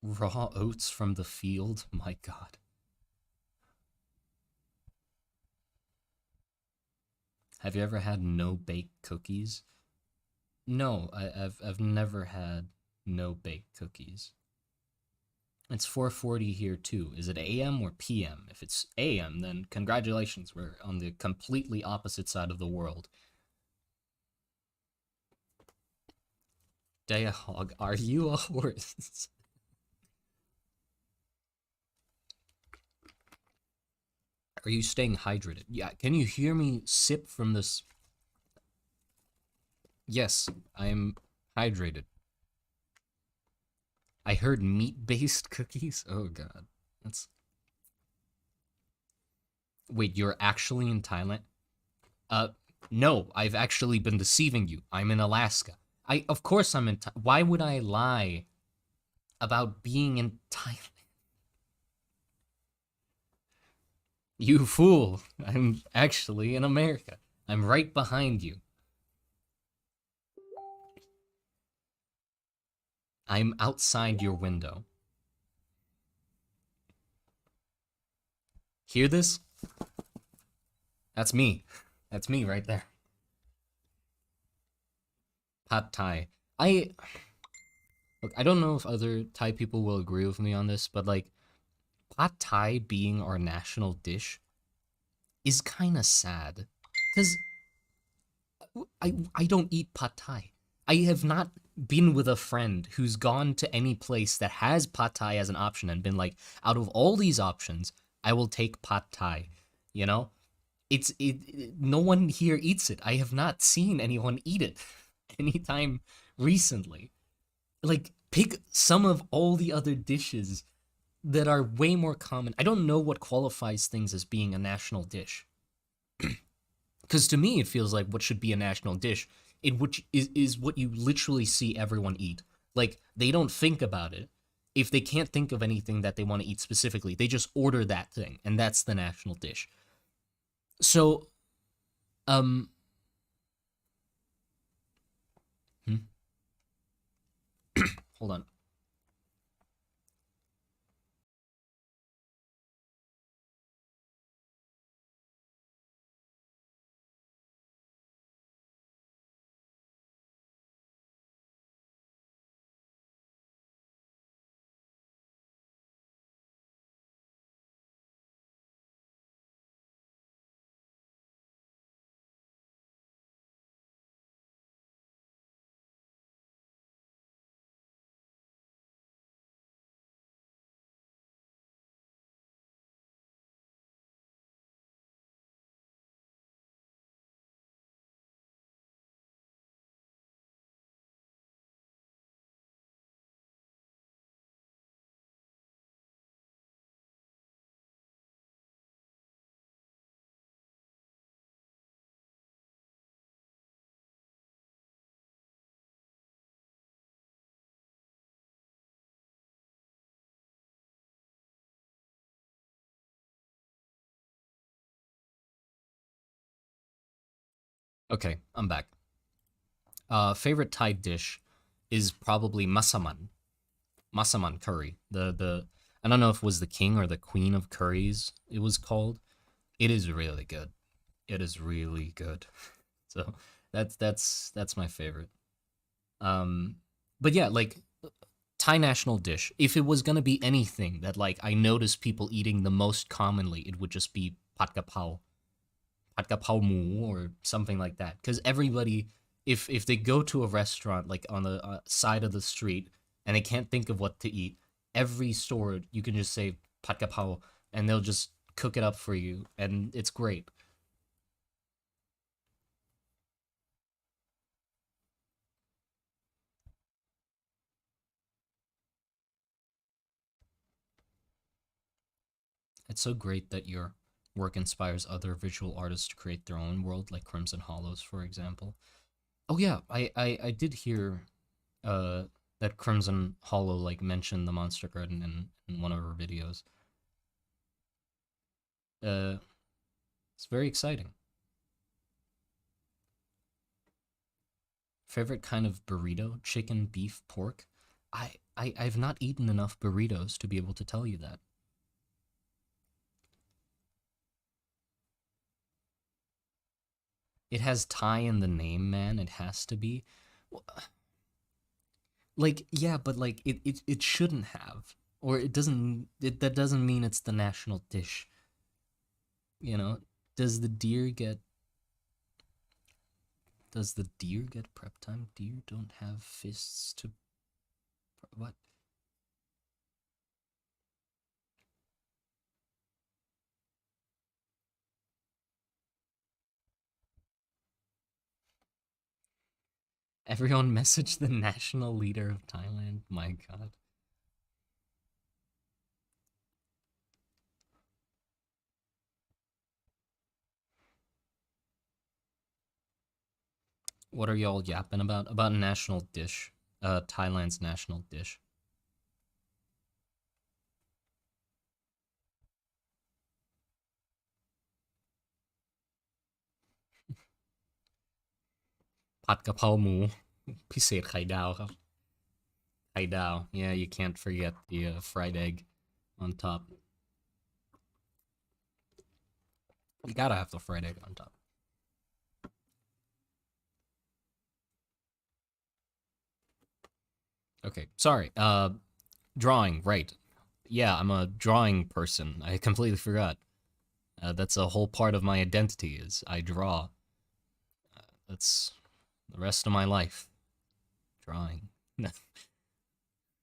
Raw oats from the field? My God. Have you ever had no bake cookies? No, I've never had no bake cookies. It's 4:40 here too. Is it AM or PM? If it's AM, then congratulations, we're on the completely opposite side of the world. Dayahog, are you a horse? Are you staying hydrated? Yeah, can you hear me sip from this? Yes, I'm hydrated. I heard meat-based cookies. Oh god. That's Wait, you're actually in Thailand? Uh, no, I've actually been deceiving you. I'm in Alaska. Of course I'm in Why would I lie about being in Thailand? You fool. I'm actually in America. I'm right behind you. I'm outside your window. Hear this? That's me. That's me right there. Pad Thai. I look, I don't know if other Thai people will agree with me on this, but like Pad Thai being our national dish is kind of sad. Cuz I don't eat Pad Thai. I have not been with a friend who's gone to any place that has Pad Thai as an option and been like, out of all these options, I will take Pad Thai. You know? No one here eats it. I have not seen anyone eat it anytime recently. Like pick some of all the other dishes that are way more common. I don't know what qualifies things as being a national dish. Because to me, it feels like what should be a national dish, is what you literally see everyone eat. Like they don't think about it. If they can't think of anything that they want to eat specifically, they just order that thing, and that's the national dish. So, um, hmm, hold on. Okay, I'm back. Favorite Thai dish is probably masaman. Masaman curry. The I don't know if it was the king or the queen of curries it was called. It is really good. It is really good. So that's my favorite. Um, but yeah, like Thai national dish. If it was gonna be anything that like I notice people eating the most commonly, it would just be pat kapao mu or something like that. Because everybody, if they go to a restaurant like on the side of the street and they can't think of what to eat, every store you can just say pat kapao and they'll just cook it up for you, and it's great. It's so great that your work inspires other visual artists to create their own world, like Crimson Hollows, for example. Oh yeah, I did hear uh that Crimson Hollow like mentioned the Monster Garden in one of her videos. Uh, it's very exciting. Favorite kind of burrito? Chicken, beef, pork? I've not eaten enough burritos to be able to tell you that. It has Thai in the name, man. It has to be. Well, like, yeah, but like it shouldn't have. Or it doesn't that doesn't mean it's the national dish. You know? Does the deer get does the deer get prep time? Deer don't have fists to what? Everyone messaged the national leader of Thailand. My god. What are y'all yapping about? About a national dish. Thailand's national dish. Pat kaเพราหมูพิเศษไข่ดาวครับไข่ดาว Yeah, you can't forget the fried egg on top. You gotta have the fried egg on top. Okay, sorry. Drawing, right. Yeah, I'm a drawing person. I completely forgot. That's a whole part of my identity is I draw. That's the rest of my life. Drawing.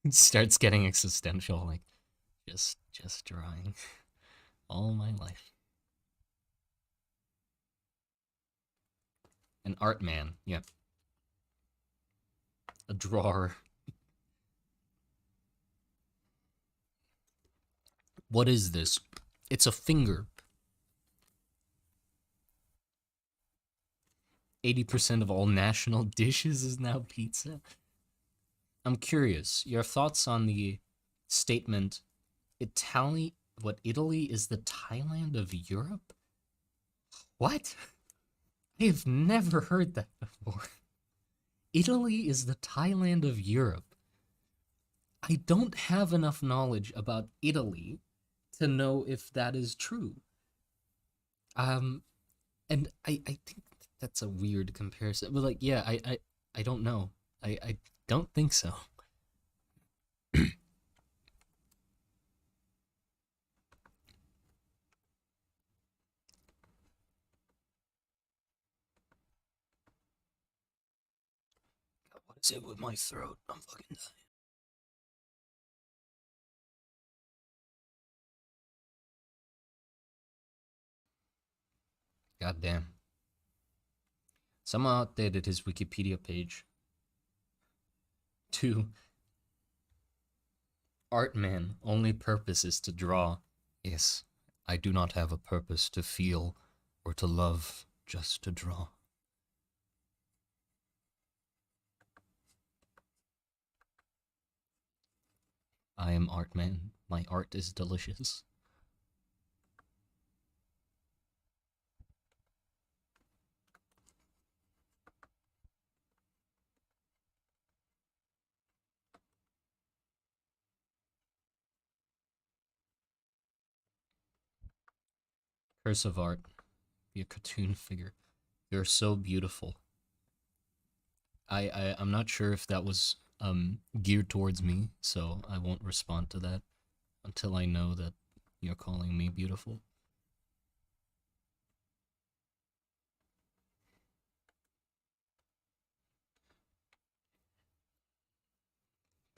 It starts getting existential, like just drawing. All my life. An art man, yeah. A drawer. What is this? It's a finger. 80% of all national dishes is now pizza. I'm curious, your thoughts on the statement Italy is the Thailand of Europe? What? I have never heard that before. Italy is the Thailand of Europe. I don't have enough knowledge about Italy to know if that is true. Um, and I think that's a weird comparison. But like, yeah, I don't know. I don't think so. What is it with my throat? I'm fucking dying. God damn. Someone updated his Wikipedia page to art man, only purpose is to draw. Yes, I do not have a purpose to feel or to love, just to draw. I am art man. My art is delicious. Curse of art. Be a cartoon figure. You're so beautiful. I'm not sure if that was geared towards me, so I won't respond to that until I know that you're calling me beautiful.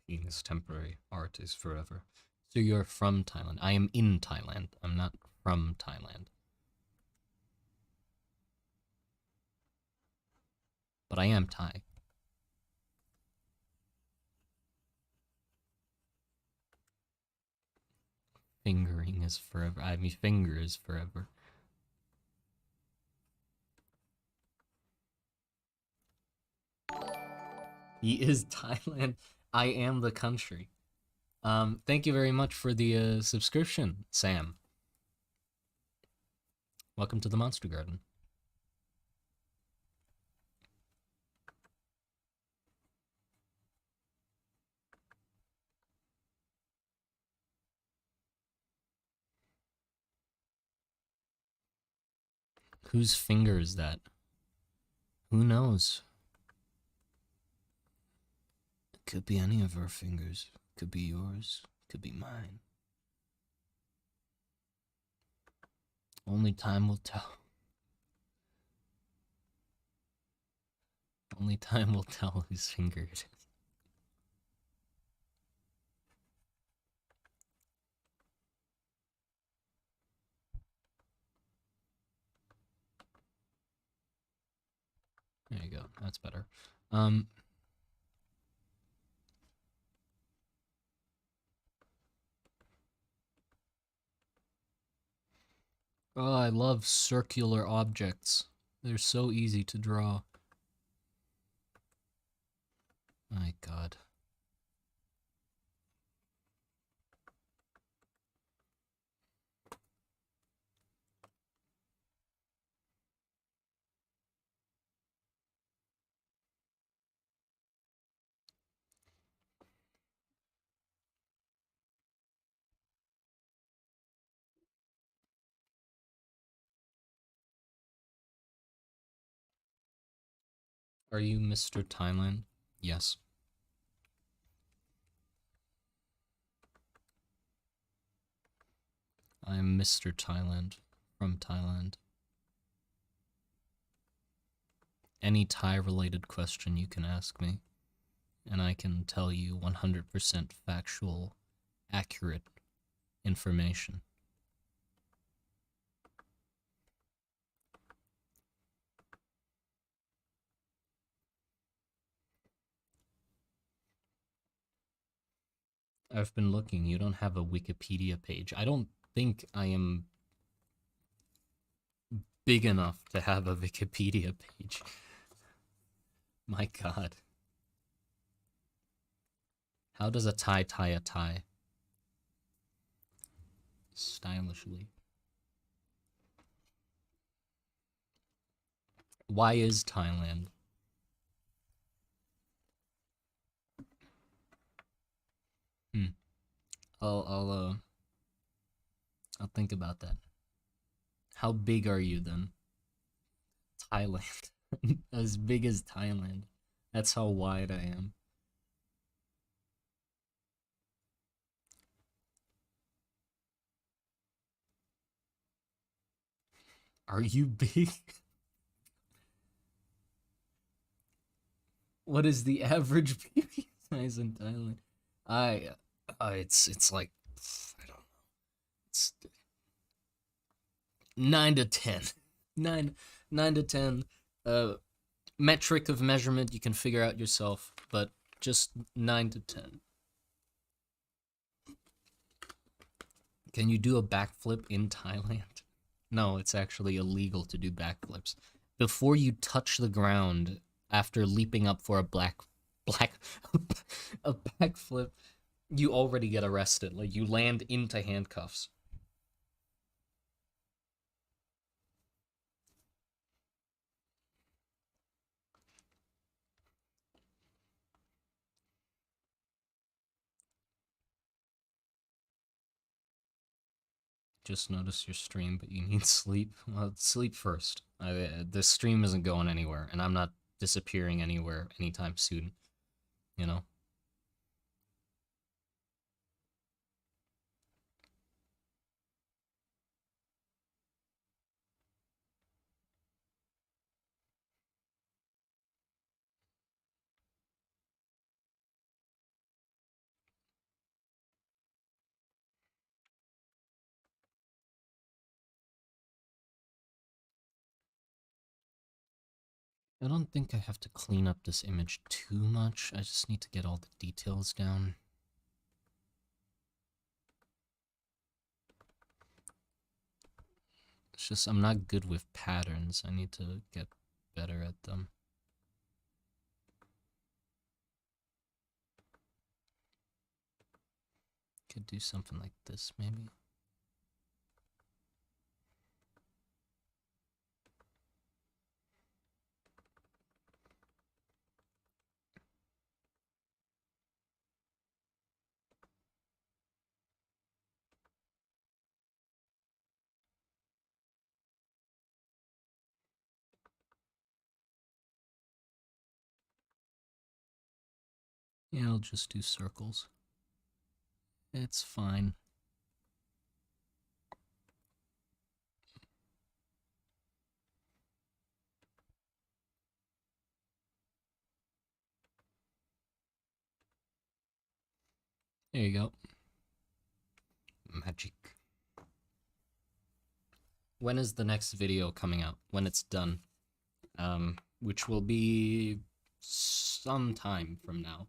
Being is temporary, art is forever. So you're from Thailand. I am in Thailand. I'm not from Thailand. But I am Thai. Fingering is forever. I mean, finger is forever. He is Thailand. I am the country. Thank you very much for the subscription, Sam. Welcome to the Monster Garden. Whose finger is that? Who knows? It could be any of our fingers. Could be yours. Could be mine. Only time will tell. Only time will tell whose finger it is. There you go. That's better. Oh, I love circular objects. They're so easy to draw. My God. Are you Mr. Thailand? Yes. I am Mr. Thailand from Thailand. Any Thai related question you can ask me, and I can tell you 100% factual, accurate information. I've been looking, you don't have a Wikipedia page. I don't think I am big enough to have a Wikipedia page. My God. How does a Thai tie a tie? Stylishly. Why is Thailand? Hmm. I'll think about that. How big are you then? Thailand. As big as Thailand. That's how wide I am. Are you big? What is the average baby size in Thailand? I it's like I don't know. It's 9 to 10. 9 to 10. Metric of measurement you can figure out yourself, but just 9 to 10. Can you do a backflip in Thailand? No, it's actually illegal to do backflips. Before you touch the ground after leaping up for a a backflip, you already get arrested. Like you land into handcuffs. Just noticed your stream, but you need sleep. Well, sleep first. The stream isn't going anywhere, and I'm not disappearing anywhere anytime soon. You know? I don't think I have to clean up this image too much. I just need to get all the details down. It's just I'm not good with patterns. I need to get better at them. Could do something like this, maybe. Yeah, I'll just do circles. It's fine. There you go. Magic. When is the next video coming out? When it's done. Which will be some time from now.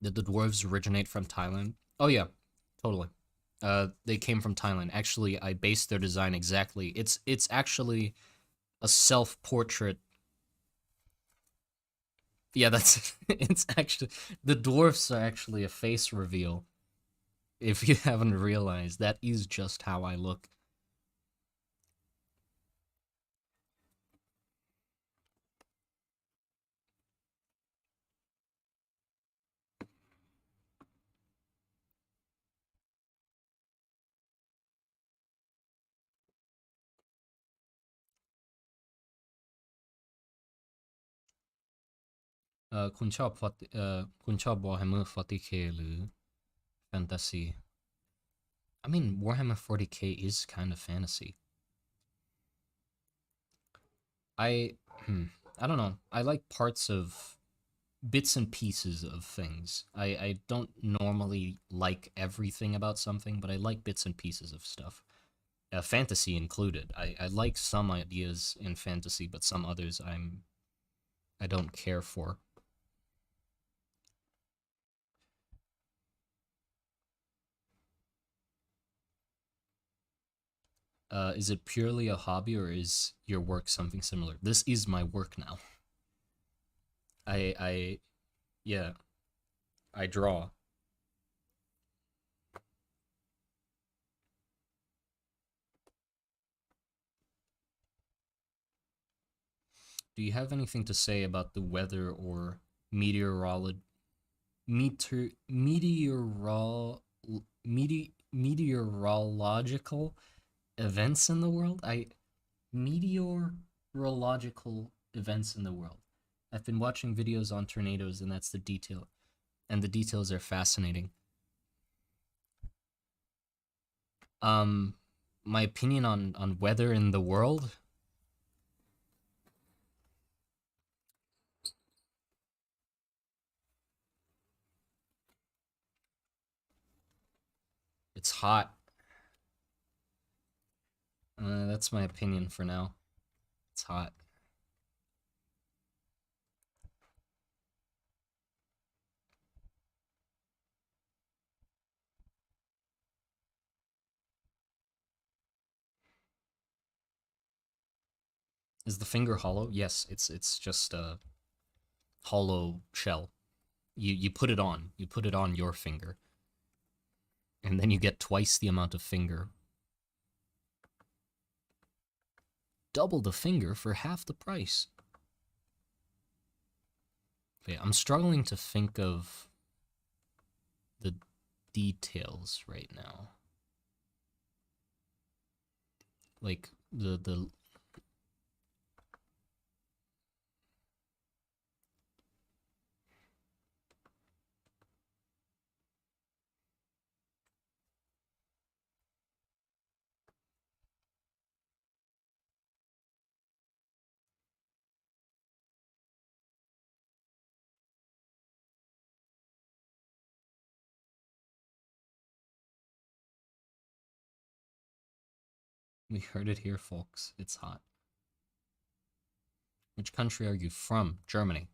Did the dwarves originate from Thailand? Oh yeah, totally. They came from Thailand. Actually, I based their design exactly. It's actually a self-portrait Yeah, that's it's actually the dwarfs are actually a face reveal. If you haven't realized, that is just how I look.คุณชอบ Warhammer 40k หรือ Fantasy? I mean, Warhammer 40k is kind of fantasy. I hmm, I don't know. I like parts of bits and pieces of things. I don't normally like everything about something, but I like bits and pieces of stuff. Fantasy included. I like some ideas in fantasy, but some others I don't care for. Is it purely a hobby or is your work something similar? This is my work now. I yeah, I draw. Do you have anything to say about the weather or meteorolo meteor meteorol meteorological events in the world? I meteorological events in the world. I've been watching videos on tornadoes and that's the detail. And the details are fascinating. Um my opinion on weather in the world, it's hot. That's my opinion for now. It's hot. Is the finger hollow? Yes, it's just a hollow shell. You put it on. You put it on your finger. And then you get twice the amount of finger. Double the finger for half the price. Okay, I'm struggling to think of the details right now. Like the we heard it here, folks. It's hot. Which country are you from? Germany.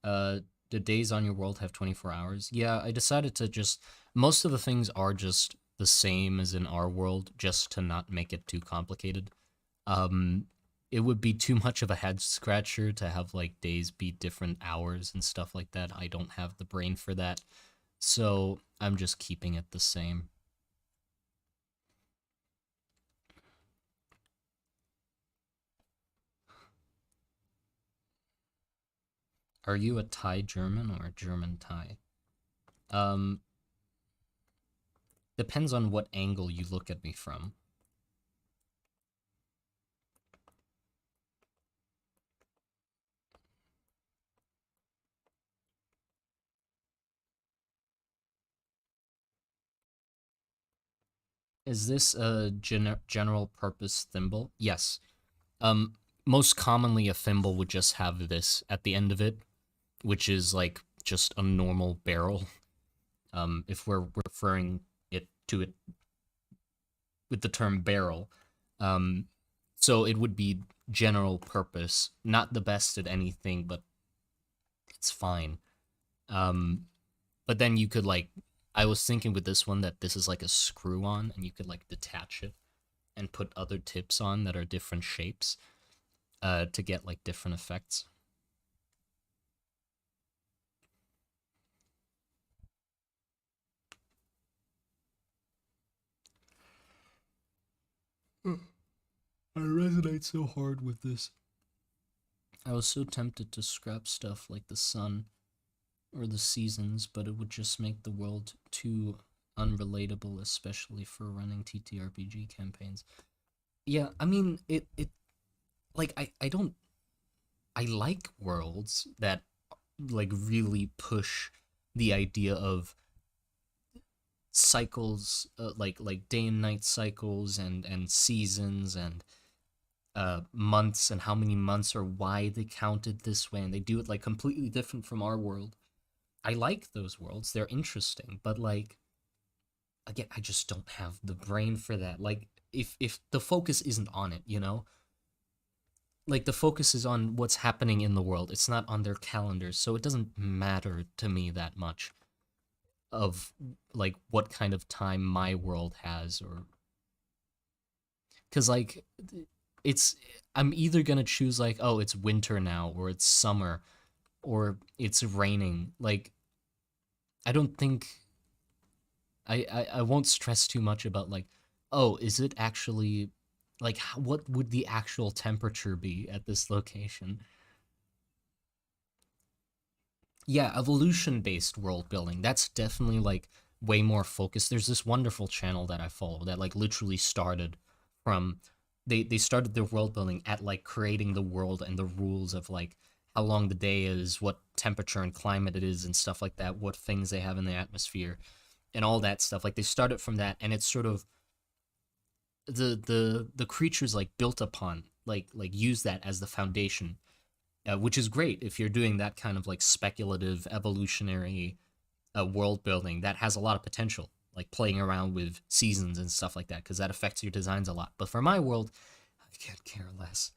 Uh, the days on your world have 24 hours. Yeah, I decided to just most of the things are just the same as in our world, just to not make it too complicated. Um, it would be too much of a head scratcher to have like days be different hours and stuff like that. I don't have the brain for that. So I'm just keeping it the same. Are you a Thai German or a German Thai? Um, depends on what angle you look at me from. Is this a general purpose thimble? Yes. Um, most commonly a thimble would just have this at the end of it, which is like just a normal barrel. If we're referring it with the term barrel. Um, so it would be general purpose, not the best at anything, but it's fine. Um, but then you could like, I was thinking with this one that this is like a screw on, and you could like detach it and put other tips on that are different shapes. to get like different effects. I resonate so hard with this. I was so tempted to scrap stuff like the sun or the seasons, but it would just make the world too unrelatable, especially for running TTRPG campaigns. Yeah, I mean, it like I don't I like worlds that like really push the idea of cycles, like day and night cycles and seasons and months and how many months or why they counted this way, and they do it like completely different from our world. I like those worlds. They're interesting, but like again, I just don't have the brain for that. Like if the focus isn't on it, you know? Like the focus is on what's happening in the world. It's not on their calendars, so it doesn't matter to me that much of like what kind of time my world has, or cuz like it's I'm either going to choose like, oh, it's winter now or it's summer or it's raining. Like I don't think I won't stress too much about like, oh, is it actually like what would the actual temperature be at this location? Yeah, evolution based world building. That's definitely like way more focused. There's this wonderful channel that I follow that like literally started from they started their world building at like creating the world and the rules of like how long the day is, what temperature and climate it is and stuff like that, what things they have in the atmosphere and all that stuff. Like they started from that, and it's sort of the creatures like built upon like use that as the foundation, which is great if you're doing that kind of like speculative evolutionary world building that has a lot of potential, like playing around with seasons and stuff like that, because that affects your designs a lot. But for my world, I can't care less.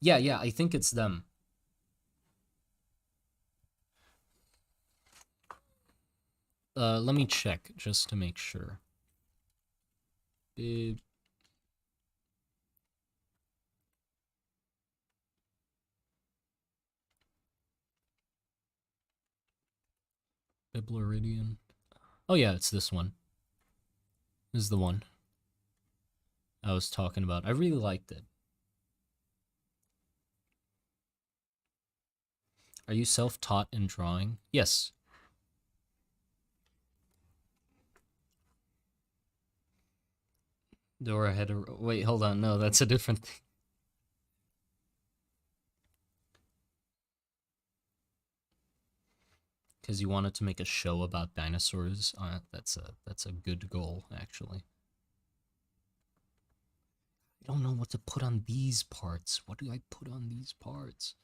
Yeah, yeah, I think it's them. Let me check just to make sure. Bib Bibloridian. Oh yeah, it's this one. This is the one I was talking about. I really liked it. Are you self-taught in drawing? Yes. Dora had a wait. Hold on. No, that's a different thing. Because you wanted to make a show about dinosaurs. That's a good goal, actually. I don't know what to put on these parts. What do I put on these parts?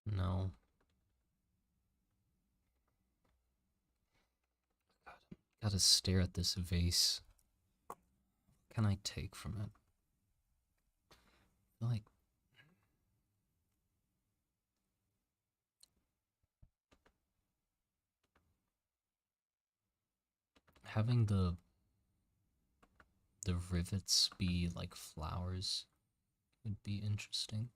No. Gotta stare at this vase. What can I take from it? I feel like having the rivets be like flowers would be interesting.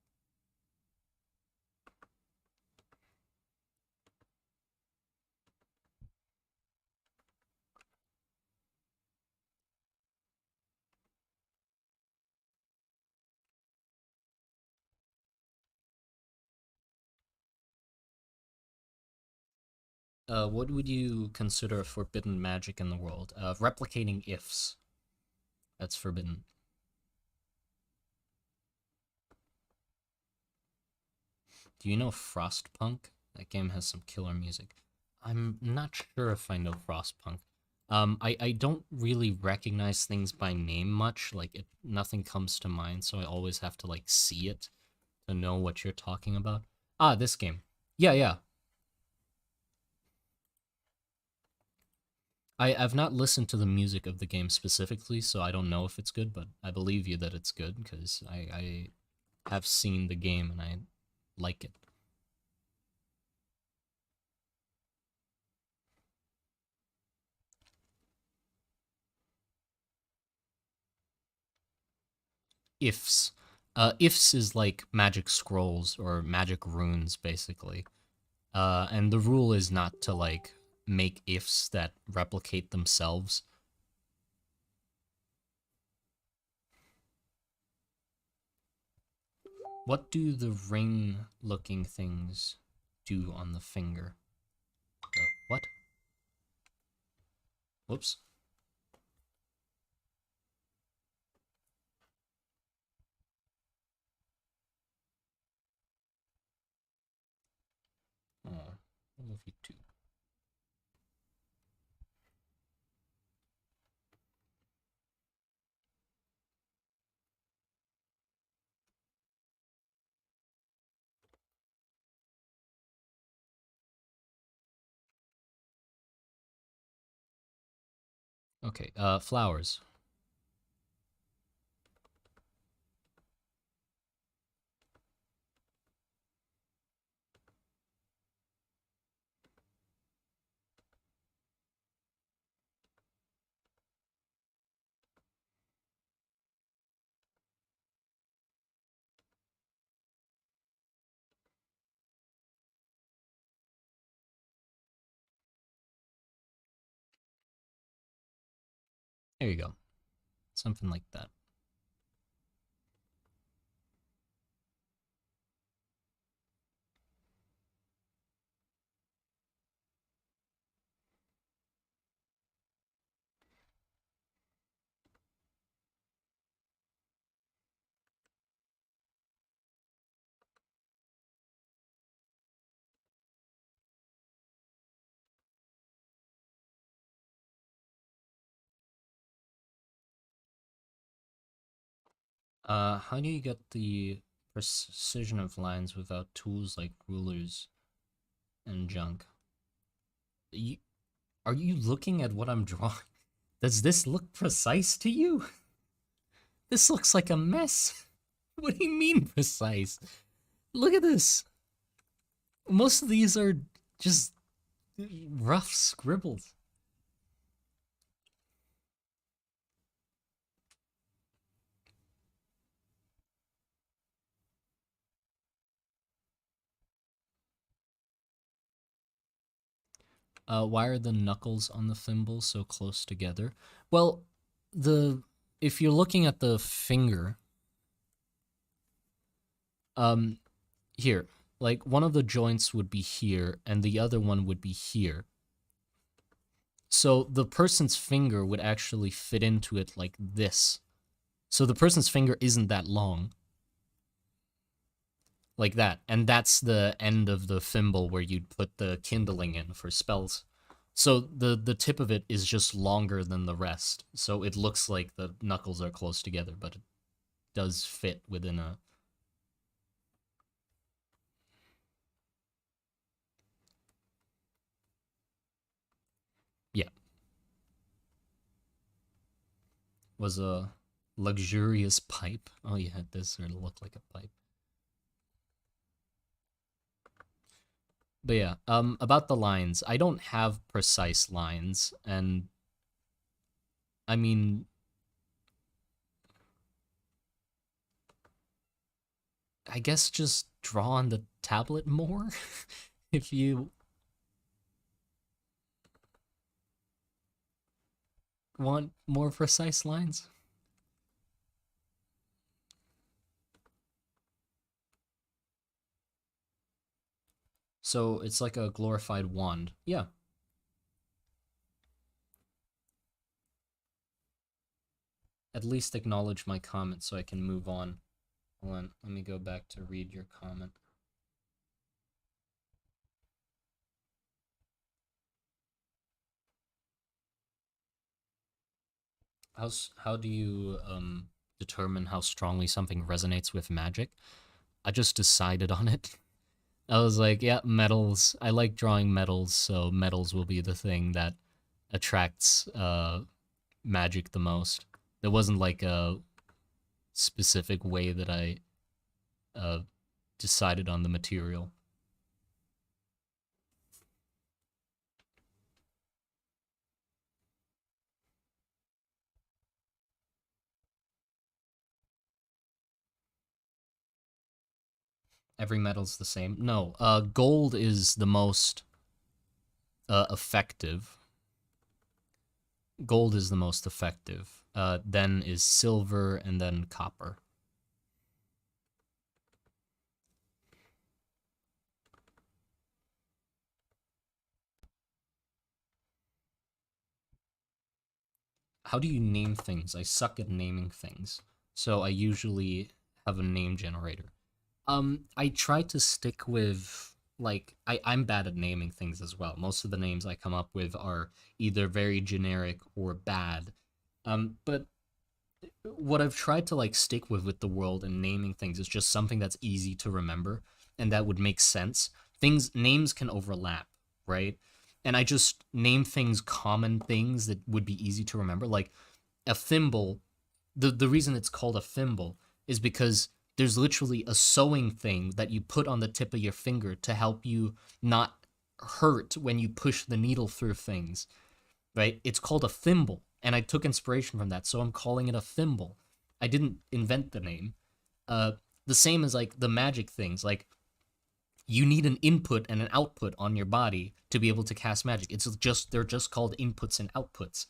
What would you consider forbidden magic in the world? Replicating ifs. That's forbidden. Do you know Frostpunk? That game has some killer music. I'm not sure if I know Frostpunk. I don't really recognize things by name much. Like nothing comes to mind, so I always have to like see it to know what you're talking about. Ah, this game. Yeah, yeah. I've not listened to the music of the game specifically, so I don't know if it's good, but I believe you that it's good because I have seen the game and I like it. Ifs. Ifs is like magic scrolls or magic runes, basically. And the rule is not to like make ifs that replicate themselves. What do the ring looking things do on the finger? The what? Whoops. Oh, I love you too. Okay, flowers. There you go. Something like that. How do you get the precision of lines without tools like rulers and junk? You, are you looking at what I'm drawing? Does this look precise to you? This looks like a mess. What do you mean precise? Look at this. Most of these are just rough scribbles. Why are the knuckles on the thimble so close together? Well, the if you're looking at the finger, um, here, like one of the joints would be here, and the other one would be here. So the person's finger would actually fit into it like this. So the person's finger isn't that long, like that, and that's the end of the thimble where you'd put the kindling in for spells. So the tip of it is just longer than the rest, so it looks like the knuckles are close together, but it does fit within a. Yeah, was a luxurious pipe. Oh yeah, it does sort of look like a pipe. But yeah, about the lines, I don't have precise lines, and I mean, I guess just draw on the tablet more if you want more precise lines. So it's like a glorified wand. Yeah. At least acknowledge my comment so I can move on. Hold on, let me go back to read your comment. How do you determine how strongly something resonates with magic? I just decided on it. I was like, yeah, metals. I like drawing metals, so metals will be the thing that attracts magic the most. There wasn't like a specific way that I uh, decided on the material. Every metal's the same. No, gold is the most effective. Gold is the most effective. Then is silver, and then copper. How do you name things? I suck at naming things, so I usually have a name generator. I try to stick with like I'm bad at naming things as well. Most of the names I come up with are either very generic or bad. But what I've tried to like stick with the world and naming things is just something that's easy to remember and that would make sense. Things names can overlap, right? And I just name things common things that would be easy to remember. Like a thimble, the reason it's called a thimble is because there's literally a sewing thing that you put on the tip of your finger to help you not hurt when you push the needle through things, right? It's called a thimble, and I took inspiration from that, so I'm calling it a thimble. I didn't invent the name. Uh, the same as like the magic things, like you need an input and an output on your body to be able to cast magic. It's just they're just called inputs and outputs,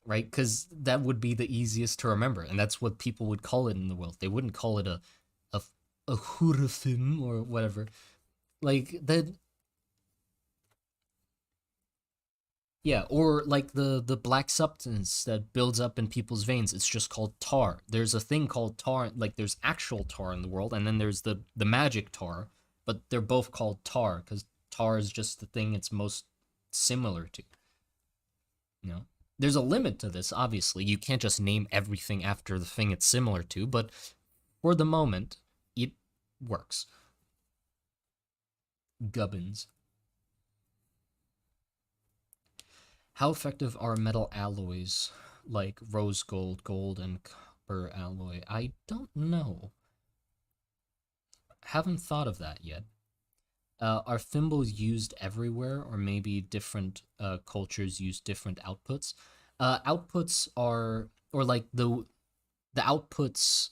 right? Because that would be the easiest to remember, and that's what people would call it in the world. They wouldn't call it a a hurafim or whatever. Like that, yeah, or like the black substance that builds up in people's veins. It's just called tar. There's a thing called tar, like there's actual tar in the world, and then there's the magic tar, but they're both called tar because tar is just the thing it's most similar to. You know, there's a limit to this. Obviously, you can't just name everything after the thing it's similar to, but for the moment, it works. Gubbins. How effective are metal alloys like rose gold, gold, and copper alloy? I don't know. Haven't thought of that yet. Are thimbles used everywhere, or maybe different cultures use different outputs? Outputs are, or like the outputs.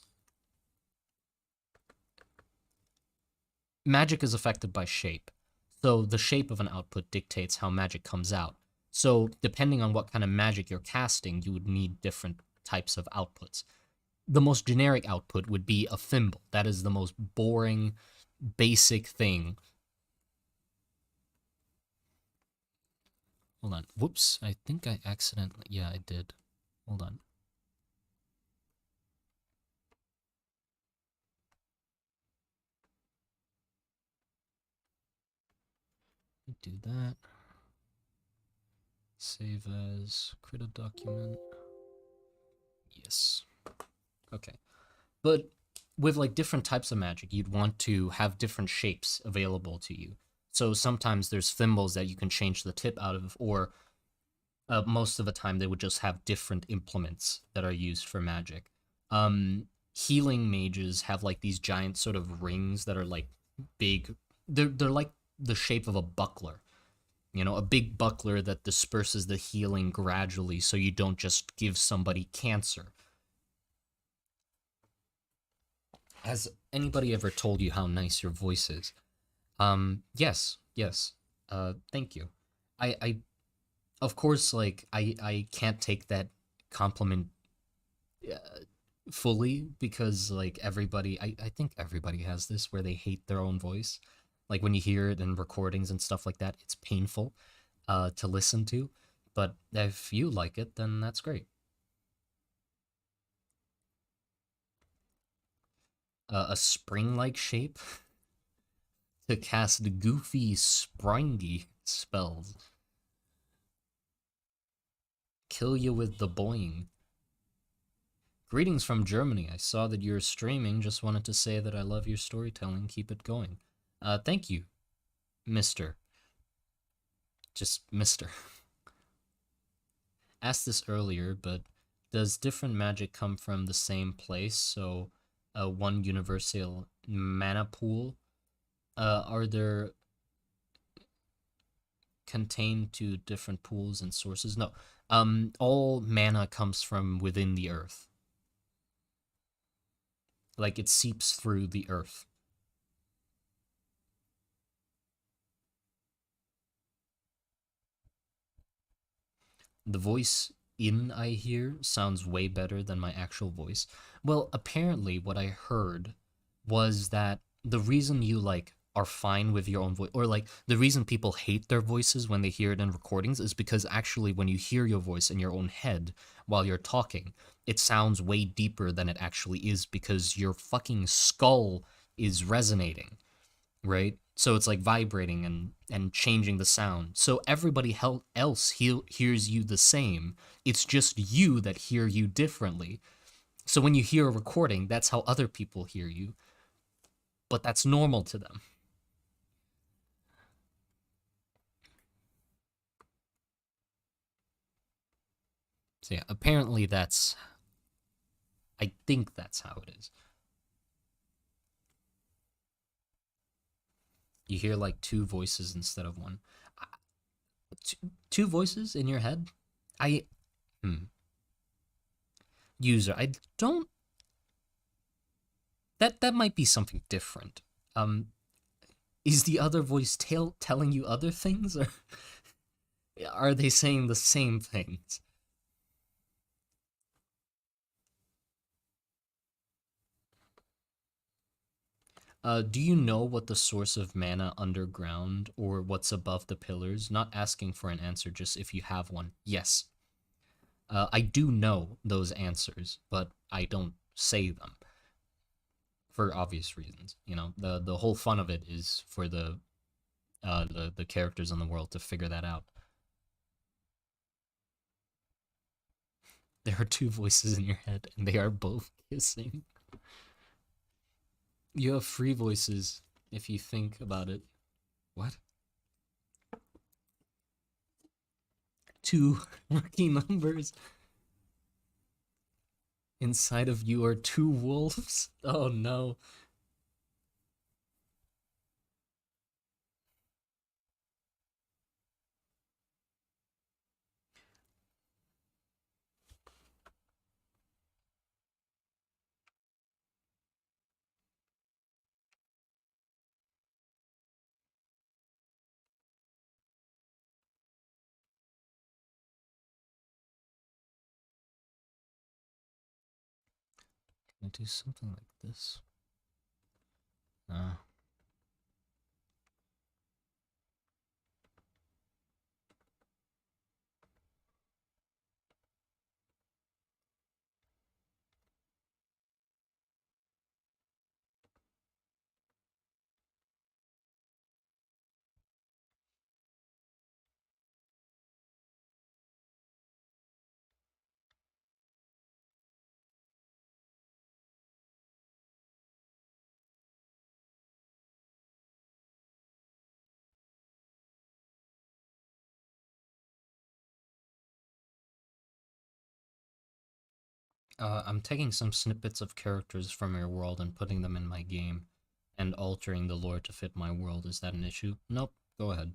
Magic is affected by shape, so the shape of an output dictates how magic comes out. So depending on what kind of magic you're casting, you would need different types of outputs. The most generic output would be a thimble. That is the most boring, basic thing. Hold on. Whoops. I think I accidentally. Yeah, I did. Hold on. Do that. Save as. Create a document. Yes. Okay. But with like different types of magic, you'd want to have different shapes available to you. So sometimes there's thimbles that you can change the tip out of, or most of the time they would just have different implements that are used for magic. Healing mages have like these giant sort of rings that are like big. They're like the shape of a buckler. You know, a big buckler that disperses the healing gradually, so you don't just give somebody cancer. Has anybody ever told you how nice your voice is? Yes, yes. Thank you. I of course, like I can't take that compliment uh, fully because like everybody, I think everybody has this where they hate their own voice. Like when you hear it in recordings and stuff like that, it's painful to listen to. But if you like it, then that's great. A spring-like shape to cast goofy, springy spells. Kill you with the boing. Greetings from Germany. I saw that you're streaming. Just wanted to say that I love your storytelling. Keep it going. Thank you, Mister. Just Mister. Asked this earlier, but does different magic come from the same place? So, one universal mana pool. Are there contained to different pools and sources? No. All mana comes from within the earth. Like it seeps through the earth. The voice in I hear sounds way better than my actual voice. Well, apparently what I heard was that the reason you like are fine with your own voice, or like the reason people hate their voices when they hear it in recordings, is because actually when you hear your voice in your own head while you're talking, it sounds way deeper than it actually is because your fucking skull is resonating, right? So it's like vibrating and changing the sound. So everybody else hears you the same. It's just you that hear you differently. So when you hear a recording, that's how other people hear you, but that's normal to them. So yeah, apparently that's, I think that's how it is. You hear like two voices instead of one. Two voices in your head? I hmm. User, I don't, that might be something different. Um is the other voice telling you other things, or are they saying the same things? Do you know what the source of mana underground or what's above the pillars? Not asking for an answer, just if you have one. Yes. I do know those answers, but I don't say them for obvious reasons. You know, the whole fun of it is for the characters in the world to figure that out. There are two voices in your head, and they are both kissing. You have three voices if you think about it. What? Two rookie numbers. Inside of you are two wolves. Oh no. Can I do something like this? No. I'm taking some snippets of characters from your world and putting them in my game and altering the lore to fit my world. Is that an issue? Nope. Go ahead.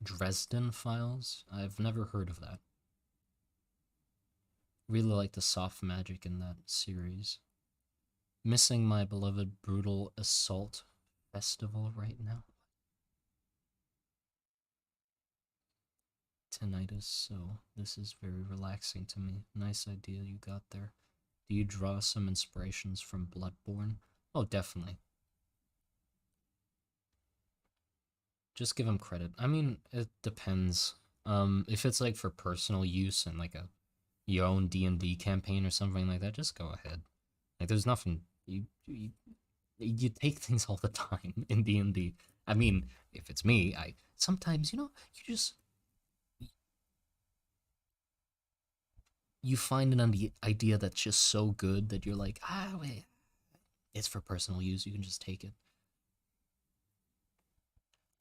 Dresden Files? I've never heard of that. Really like the soft magic in that series. Missing my beloved Brutal Assault Festival right now. Tinnitus, so this is very relaxing to me. Nice idea you got there. Do you draw some inspirations from Bloodborne? Oh, definitely. Just give him credit. I mean, it depends. If it's like for personal use and like a your own D&D campaign or something like that, just go ahead. Like, there's nothing you take things all the time in D&D. I mean, if it's me, I sometimes you just you find idea that's just so good that you're like, ah, wait, it's for personal use. You can just take it.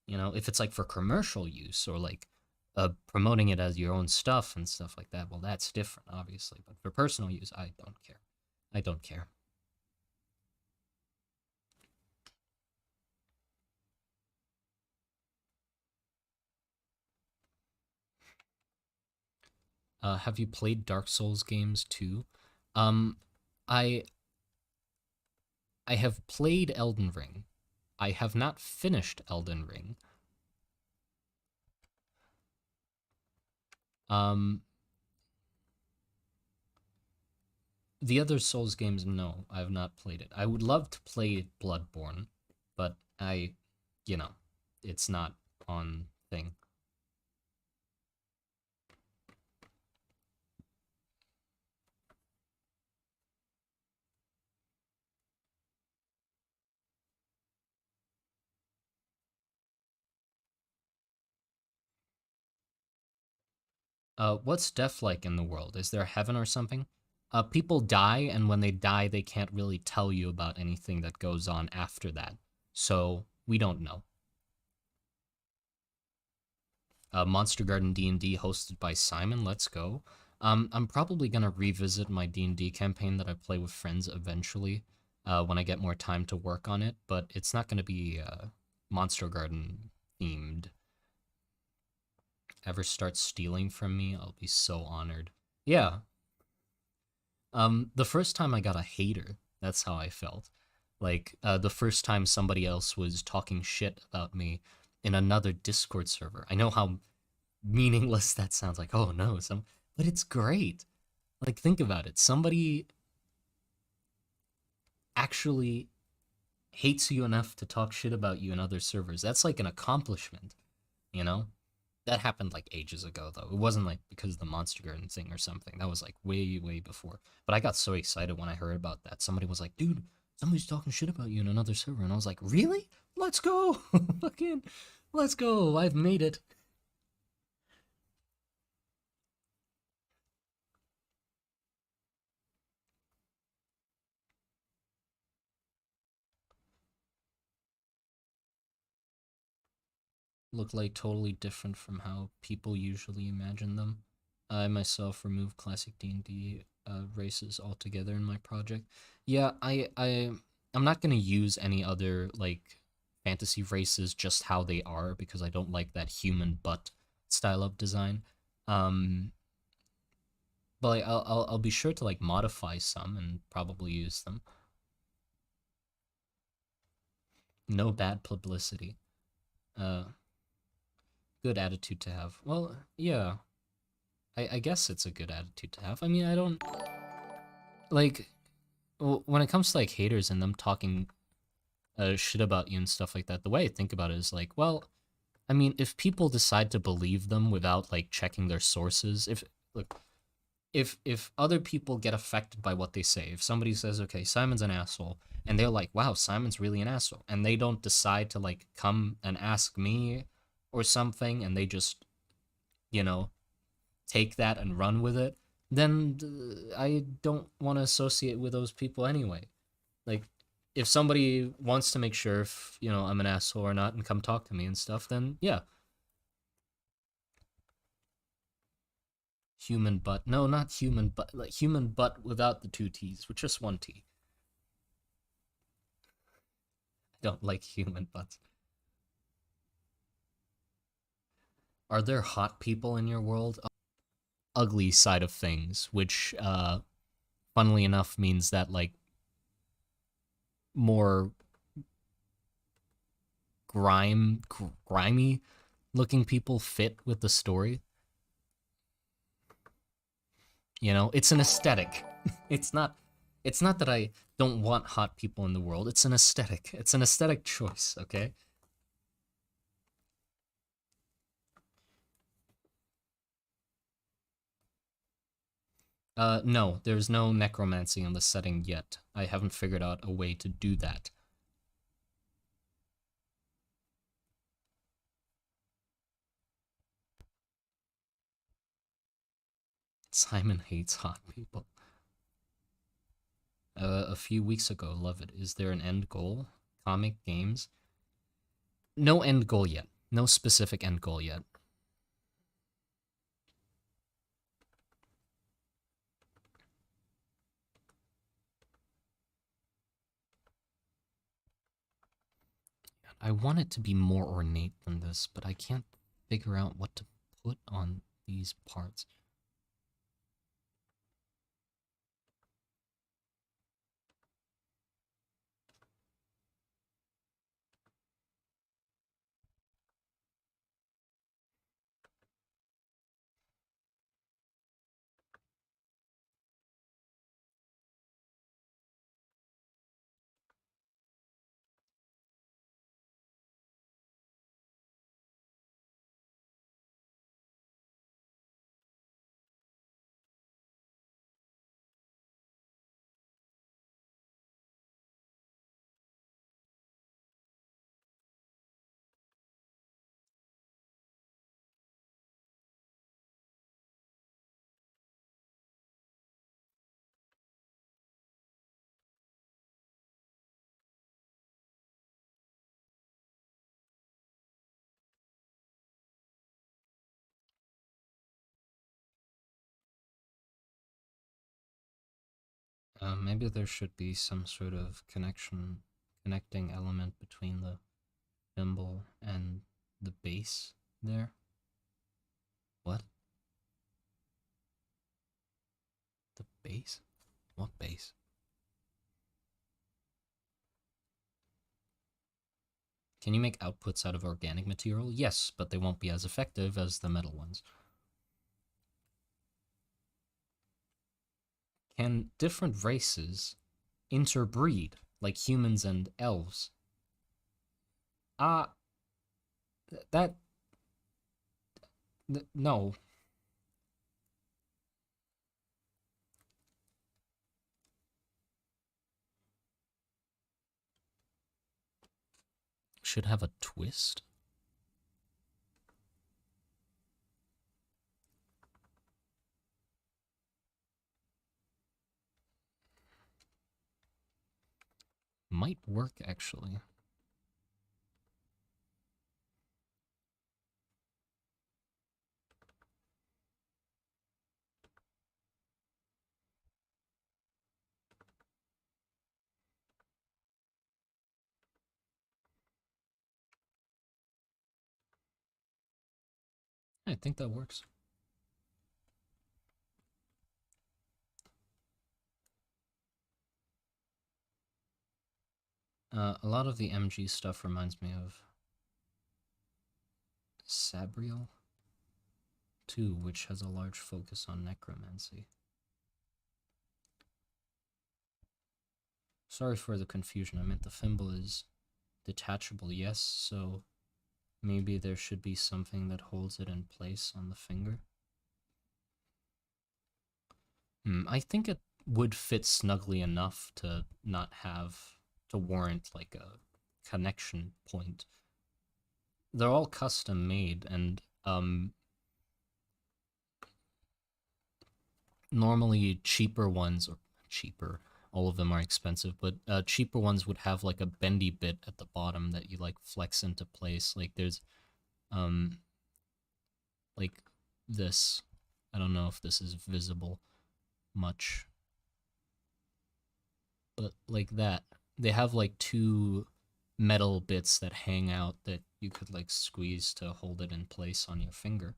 You know, if it's like for commercial use or like promoting it as your own stuff and stuff like that, well, that's different, obviously. But for personal use, I don't care. I don't care. Have you played Dark Souls games too? Um, I I have played Elden Ring. I have not finished Elden Ring. Um, the other Souls games, no, I have not played it. I would love to play Bloodborne, but you know, it's not on thing. What's death like in the world? Is there heaven or something? People die, and when they die, they can't really tell you about anything that goes on after that. So we don't know. Monster Garden D&D hosted by Simon. Let's go. I'm probably gonna revisit my D&D campaign that I play with friends eventually, when I get more time to work on it. But it's not gonna be Monster Garden themed. Ever start stealing from me? I'll be so honored. Yeah. The first time I got a hater, that's how I felt. Like the first time somebody else was talking shit about me in another Discord server. I know how meaningless that sounds, like, oh no, but it's great. Like, think about it. Somebody actually hates you enough to talk shit about you in other servers. That's like an accomplishment, you know? That happened like ages ago, though. It wasn't like because of the Monster Garden thing or something. That was like way, way before. But I got so excited when I heard about that. Somebody was like, dude, somebody's talking shit about you in another server. And I was like, really? Let's go. Fucking, let's go. I've made it. Look like totally different from how people usually imagine them. I myself removed classic D&D races altogether in my project. Yeah, I'm not gonna use any other like fantasy races just how they are because I don't like that human butt style of design. Um, but like, I'll be sure to like modify some and probably use them. No bad publicity. Uh, Good attitude to have. Well, yeah, I guess it's a good attitude to have. I mean, I don't like when it comes to like haters and them talking shit about you and stuff like that. The way I think about it is like, well, I mean, if people decide to believe them without like checking their sources, if look, if other people get affected by what they say, if somebody says, okay, Simon's an asshole, and they're like, wow, Simon's really an asshole, and they don't decide to like come and ask me or something, and they just, you know, take that and run with it, then I don't want to associate with those people anyway. Like, if somebody wants to make sure if, you know, I'm an asshole or not and come talk to me and stuff, then yeah. Human butt. No, not human butt. Like human butt without the two T's, with just one T. I don't like human butts. Are there hot people in your world? Ugly side of things, which, funnily enough, means that like more grimy looking people fit with the story. You know, it's an aesthetic. it's not it's not that I don't want hot people in the world. It's an aesthetic. It's an aesthetic choice, okay? No, there's no necromancy in the setting yet. I haven't figured out a way to do that. Simon hates hot people. A few weeks ago, love it. Is there an end goal? Comic games? No end goal yet. No specific end goal yet. I want it to be more ornate than this, but I can't figure out what to put on these parts. Maybe there should be some sort of connecting element between the thimble and the base there. What? The base? What base? Can you make outputs out of organic material? Yes, but they won't be as effective as the metal ones. Can different races interbreed, like humans and elves? That... no. Should have a twist? Might work, actually. I think that works. A lot of the MG stuff reminds me of Sabriel 2, which has a large focus on necromancy. Sorry for the confusion. I meant the thimble is detachable, yes, so maybe there should be something that holds it in place on the finger. I think it would fit snugly enough to not have to warrant like a connection point. They're all custom made, and normally cheaper ones, or cheaper, all of them are expensive, but cheaper ones would have like a bendy bit at the bottom that you like flex into place. Like there's like this. I don't know if this is visible much, but like that. They have like two metal bits that hang out that you could like squeeze to hold it in place on your finger.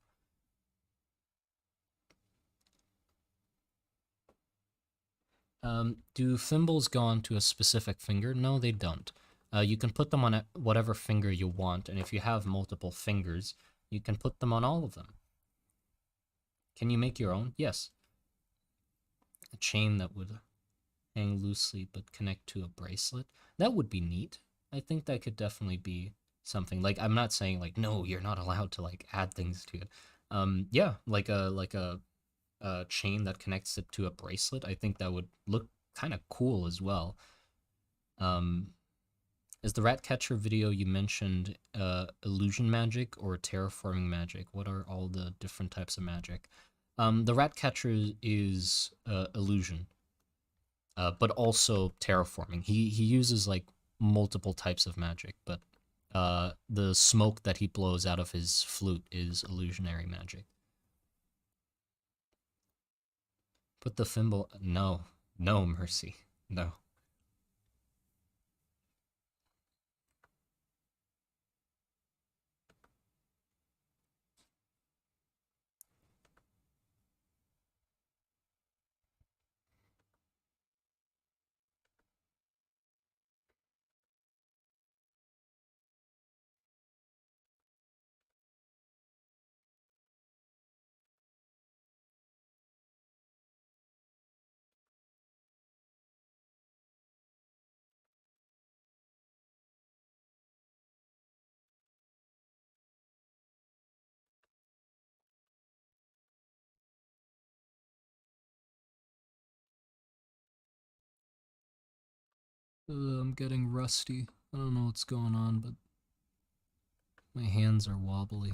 Do thimbles go onto a specific finger? No, they don't. You can put them on whatever finger you want, and if you have multiple fingers, you can put them on all of them. Can you make your own? Yes. A chain that would hang loosely but connect to a bracelet. That would be neat. I think that could definitely be something. Like, I'm not saying like, no, you're not allowed to like add things to it. Yeah, like a chain that connects it to a bracelet. I think that would look kind of cool as well. Is the rat catcher video you mentioned illusion magic or terraforming magic? What are all the different types of magic? The rat catcher is illusion, but also terraforming. He uses like multiple types of magic, but the smoke that he blows out of his flute is illusionary magic. Put the thimble. No, no mercy, no. I'm getting rusty. I don't know what's going on, but my hands are wobbly.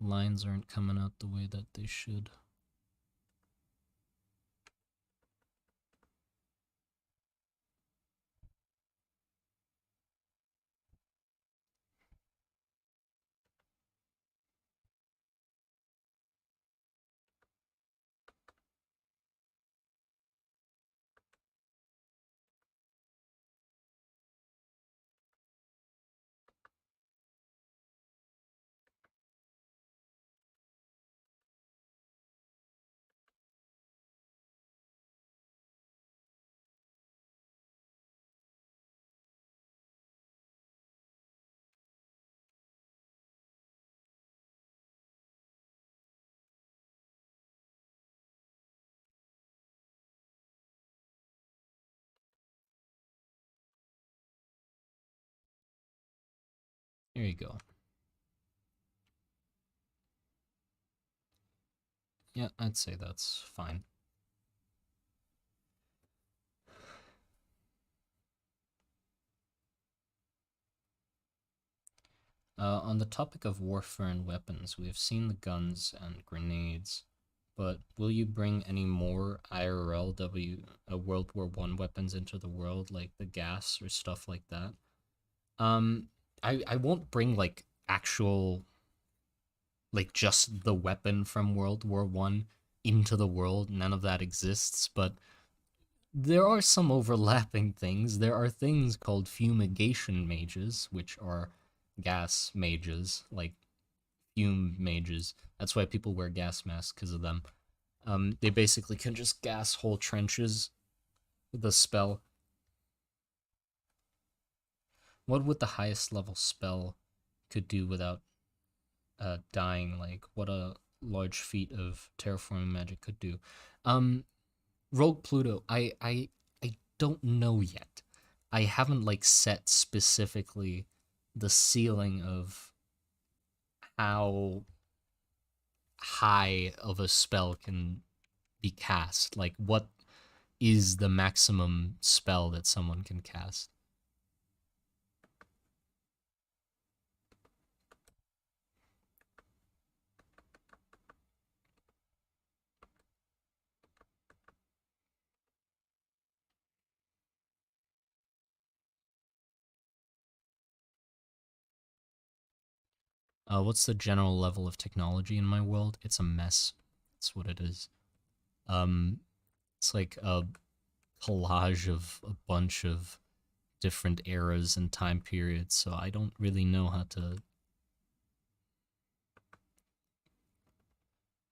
Lines aren't coming out the way that they should. Here you go. Yeah, I'd say that's fine. On the topic of warfare and weapons, we have seen the guns and grenades, but will you bring any more World War One weapons into the world, like the gas or stuff like that? Um, I won't bring like actual like just the weapon from World War One into the world. None of that exists, but there are some overlapping things. There are things called fumigation mages, which are gas mages, like fume mages. That's why people wear gas masks because of them. They basically can just gas whole trenches with a spell. What would the highest level spell could do without dying? Like what a large feat of terraforming magic could do. Um, Rogue Pluto. I don't know yet. I haven't like set specifically the ceiling of how high of a spell can be cast. Like what is the maximum spell that someone can cast? What's the general level of technology in my world? It's a mess. That's what it is. Um, it's like a collage of a bunch of different eras and time periods, so I don't really know how to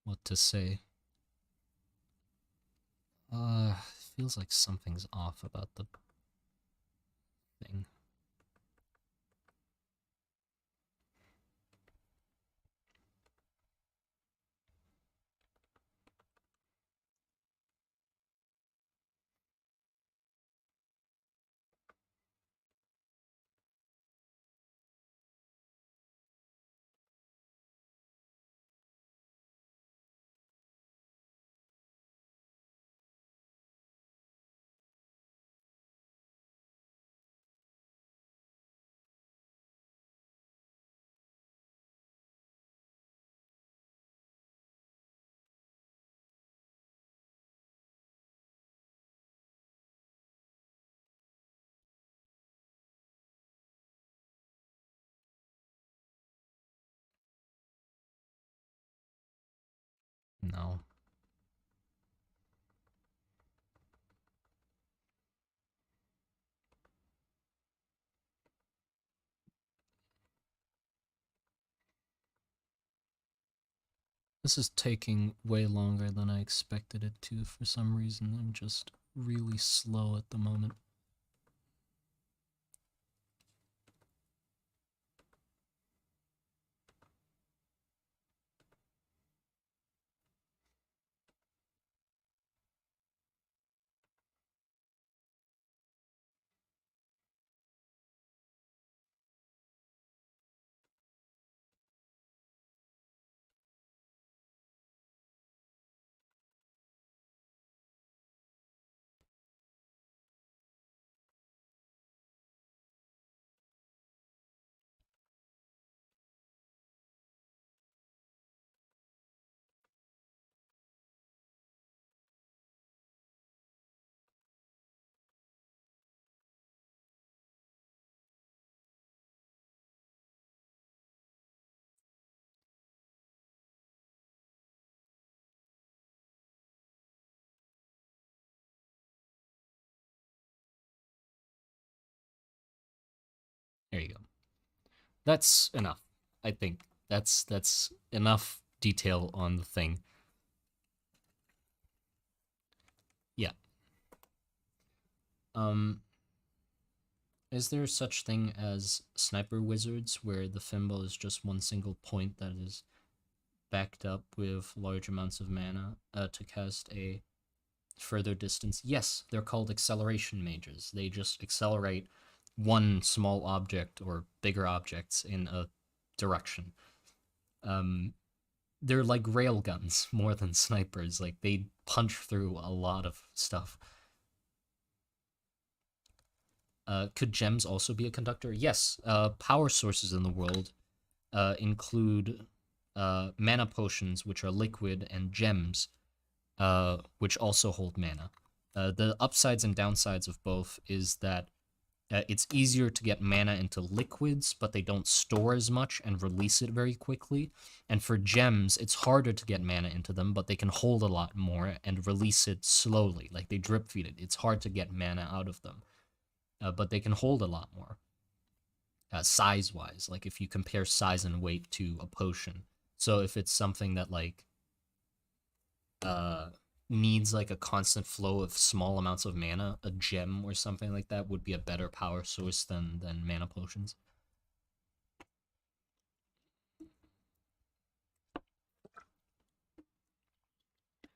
what to say. Feels like something's off about the thing. No. This is taking way longer than I expected it to for some reason. I'm just really slow at the moment. There you go. That's enough. I think that's enough detail on the thing. Yeah. Um is there such thing as sniper wizards where the thimble is just one single point that is backed up with large amounts of mana to cast a further distance? Yes, they're called acceleration mages. They just accelerate one small object or bigger objects in a direction. Um, they're like rail guns more than snipers. Like they punch through a lot of stuff. Could gems also be a conductor? Yes. Power sources in the world include mana potions, which are liquid, and gems, which also hold mana. The upsides and downsides of both is that it's easier to get mana into liquids, but they don't store as much and release it very quickly. And for gems, it's harder to get mana into them, but they can hold a lot more and release it slowly. Like they drip feed it. It's hard to get mana out of them, but they can hold a lot more. Size-wise, like if you compare size and weight to a potion. So if it's something that like uh needs like a constant flow of small amounts of mana, a gem or something like that would be a better power source than mana potions.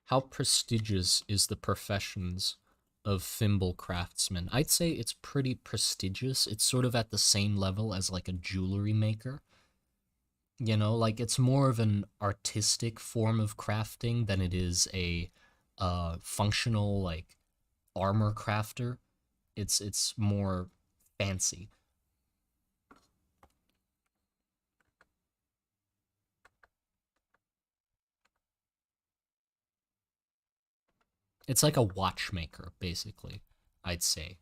How prestigious is the professions of thimble craftsmen? I'd say it's pretty prestigious. It's sort of at the same level as like a jewelry maker. You know, like it's more of an artistic form of crafting than it is a functional like armor crafter. It's more fancy. It's like a watchmaker, basically, I'd say.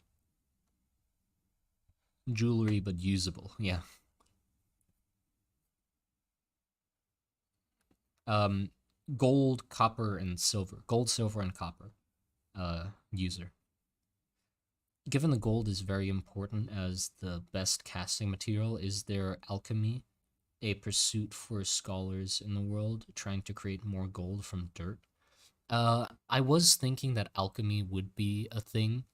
Jewelry, but usable, yeah. Um, gold, copper, and silver. Gold, silver, and copper. User. Given the gold is very important as the best casting material, is there alchemy a pursuit for scholars in the world trying to create more gold from dirt? I was thinking that alchemy would be a thing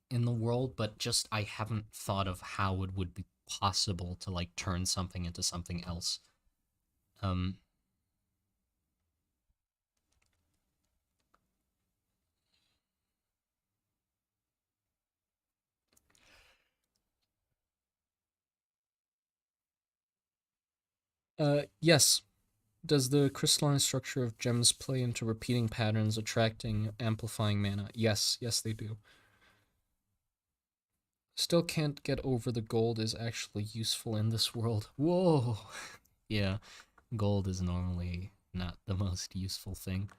in the world, but just I haven't thought of how it would be possible to like turn something into something else. Um, yes. Does the crystalline structure of gems play into repeating patterns, attracting, amplifying mana? Yes, yes, they do. Still can't get over the gold is actually useful in this world. Whoa! Yeah, gold is normally not the most useful thing.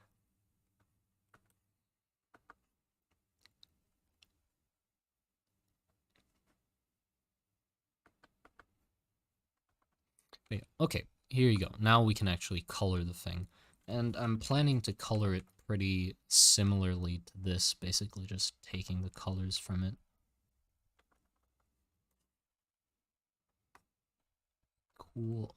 But yeah, okay. here you go. Now we can actually color the thing. And I'm planning to color it pretty similarly to this, basically just taking the colors from it. Cool.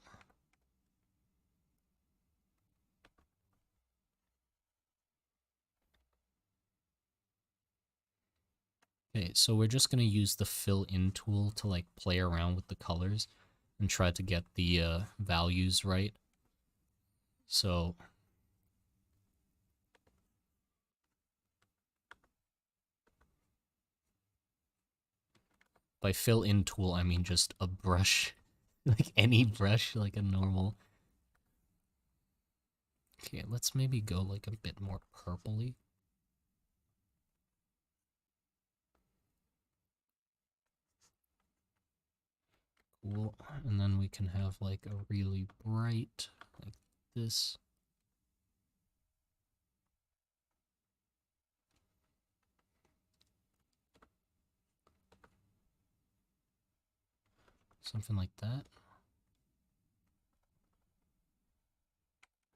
Okay, so we're just gonna use the fill in tool to like play around with the colors and try to get the values right. So by fill in tool, I mean just a brush, like any brush, like a normal. Okay, let's maybe go like a bit more purpley. Cool. And then we can have like a really bright, like this. Something like that.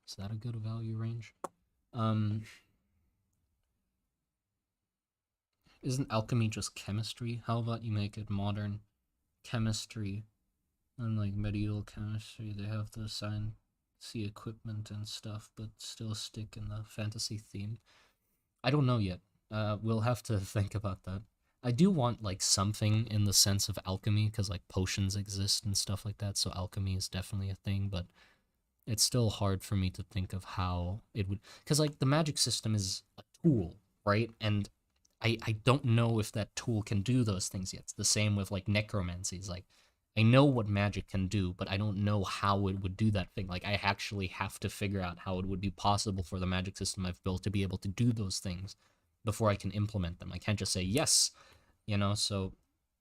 Is that a good value range? Isn't alchemy just chemistry? How about you make it modern chemistry? Unlike medieval chemistry, they have the science equipment and stuff, but still stick in the fantasy theme. I don't know yet. We'll have to think about that. I do want like something in the sense of alchemy, because like potions exist and stuff like that, so alchemy is definitely a thing, but it's still hard for me to think of how it would, because like the magic system is a tool, right? And I don't know if that tool can do those things yet. It's the same with like necromancy. It's like I know what magic can do, but I don't know how it would do that thing. Like I actually have to figure out how it would be possible for the magic system I've built to be able to do those things before I can implement them. I can't just say yes, you know. So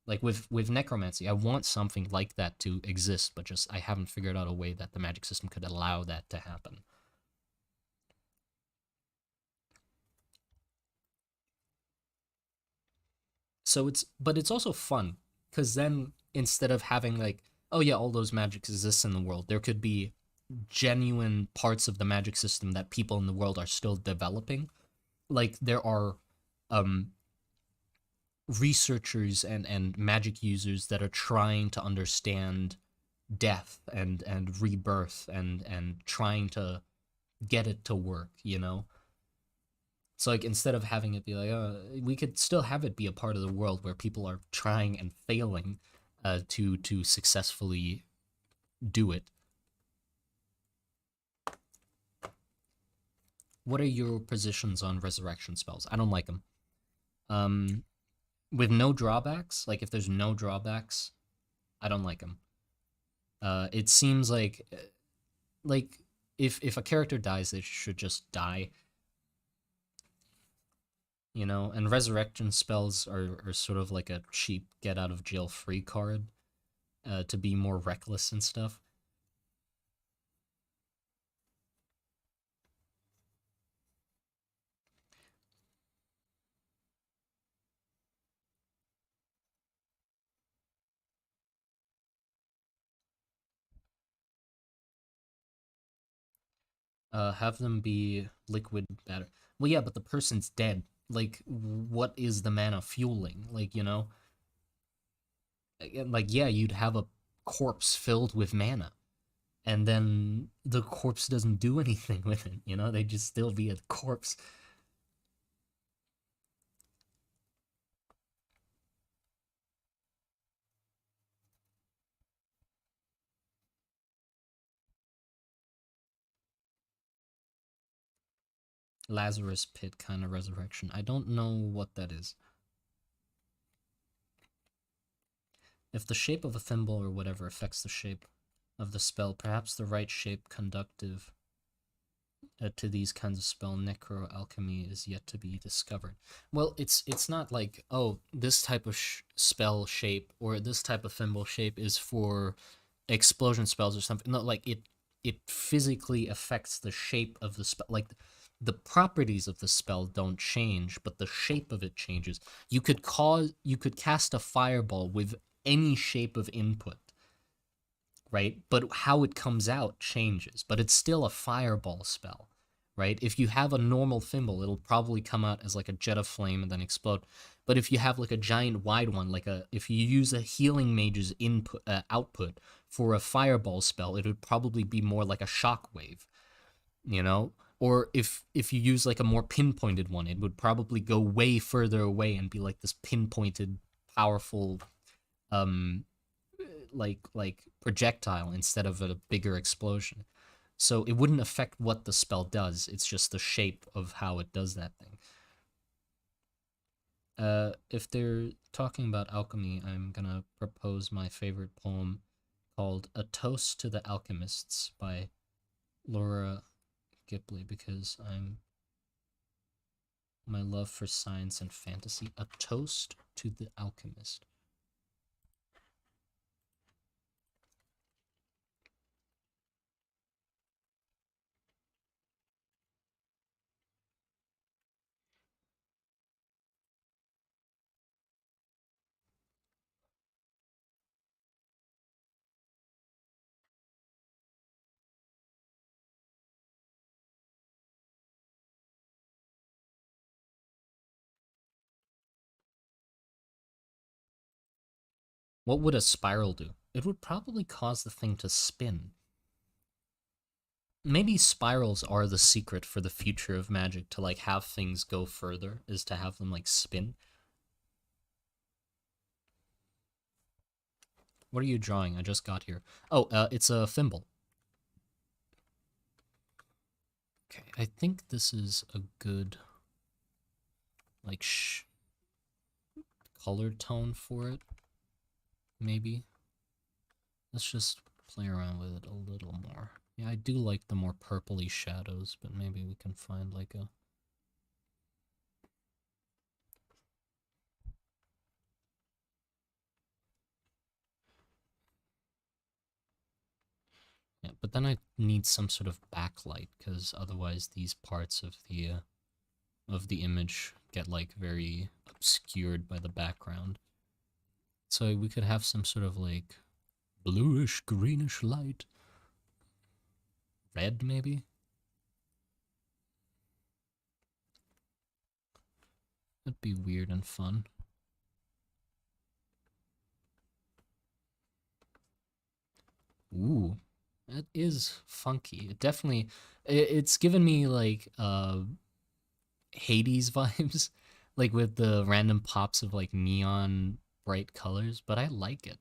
like with necromancy, I want something like that to exist, but just I haven't figured out a way that the magic system could allow that to happen. So but it's also fun because then instead of having like, oh yeah, all those magics exist in the world, there could be genuine parts of the magic system that people in the world are still developing. Like there are um researchers and magic users that are trying to understand death and rebirth and trying to get it to work, you know. So like instead of having it be like, we could still have it be a part of the world where people are trying and failing to successfully do it. What are your positions on resurrection spells? I don't like them. Um, with no drawbacks, like if there's no drawbacks, I don't like them. It seems like if a character dies, they should just die, you know. And resurrection spells are sort of like a cheap get out of jail free card to be more reckless and stuff. Have them be liquid batter. Well, yeah, but the person's dead. Like, what is the mana fueling? Like, you know, like yeah, you'd have a corpse filled with mana, and then the corpse doesn't do anything with it. You know, they just still be a corpse. Lazarus pit kind of resurrection. I don't know what that is. If the shape of a thimble or whatever affects the shape of the spell, perhaps the right shape conductive to these kinds of spell necro alchemy is yet to be discovered. Well, it's not like, oh, this type of spell shape or this type of thimble shape is for explosion spells or something. No, like it physically affects the shape of the spell. Like the properties of the spell don't change, but the shape of it changes. You could cast a fireball with any shape of input, right? But how it comes out changes, but it's still a fireball spell, right? If you have a normal thimble, it'll probably come out as like a jet of flame and then explode. But if you have like a giant wide one, if you use a healing mage's output for a fireball spell, it would probably be more like a shockwave, you know? Or if you use like a more pinpointed one, it would probably go way further away and be like this pinpointed, powerful, um, like projectile instead of a bigger explosion. So it wouldn't affect what the spell does. It's just the shape of how it does that thing. If they're talking about alchemy, I'm gonna propose my favorite poem called "A Toast to the Alchemists" by Laura Ghibli, because my love for science and fantasy. A toast to the alchemist. What would a spiral do? It would probably cause the thing to spin. Maybe spirals are the secret for the future of magic, to like have things go further, is to have them like spin. What are you drawing? I just got here. Oh, it's a thimble. Okay, I think this is a good like color tone for it. Maybe. Let's just play around with it a little more. Yeah, I do like the more purpley shadows, but maybe we can find like a... Yeah, but then I need some sort of backlight, because otherwise these parts of the image get like very obscured by the background. So we could have some sort of like bluish, greenish light. Red, maybe? That'd be weird and fun. Ooh, that is funky. It definitely, it's given me like Hades vibes, like with the random pops of like neon bright colors, but I like it.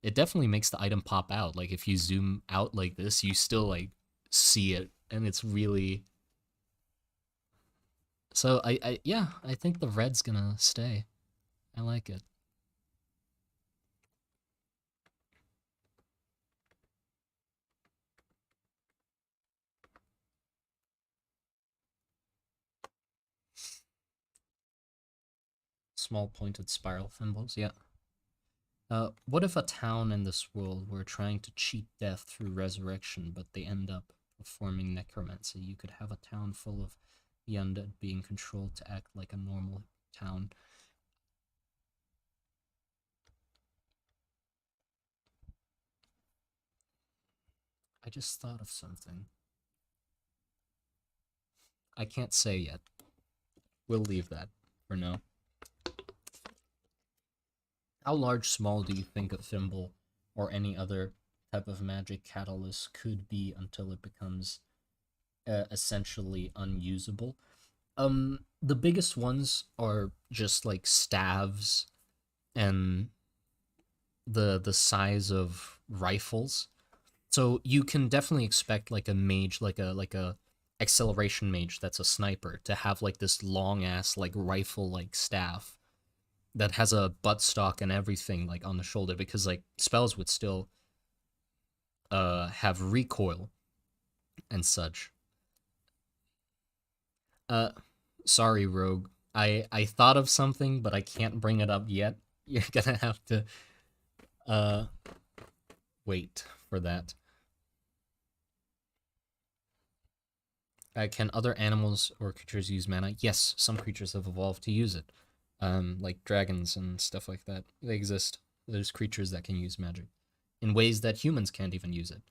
It definitely makes the item pop out. Like if you zoom out like this, you still like see it, and it's really... So yeah, I think the red's gonna stay. I like it. Small pointed spiral thimbles, yeah. What if a town in this world were trying to cheat death through resurrection, but they end up performing necromancy? You could have a town full of the undead being controlled to act like a normal town. I just thought of something. I can't say yet. We'll leave that for now. How large, small do you think a thimble or any other type of magic catalyst could be until it becomes essentially unusable? The biggest ones are just like staves and the size of rifles. So you can definitely expect like a mage, like a acceleration mage that's a sniper, to have like this long ass like rifle like staff that has a buttstock and everything like on the shoulder, because like spells would still have recoil and such. Uh sorry, Rogue. I thought of something, but I can't bring it up yet. You're gonna have to uh wait for that. Can other animals or creatures use mana? Yes, some creatures have evolved to use it. Like dragons and stuff like that. They exist. There's creatures that can use magic. in ways that humans can't even use it.